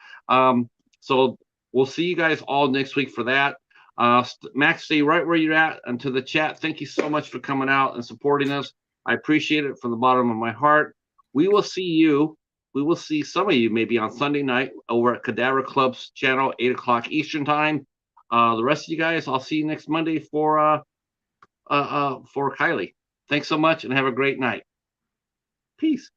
So we'll see you guys all next week for that. Max, stay right where you're at. And to the chat, thank you so much for coming out and supporting us. I appreciate it from the bottom of my heart. We will see you. We will see some of you maybe on Sunday night over at Cadaver Club's channel, 8:00 Eastern time. The rest of you guys, I'll see you next Monday for Kylie. Thanks so much and have a great night. Peace.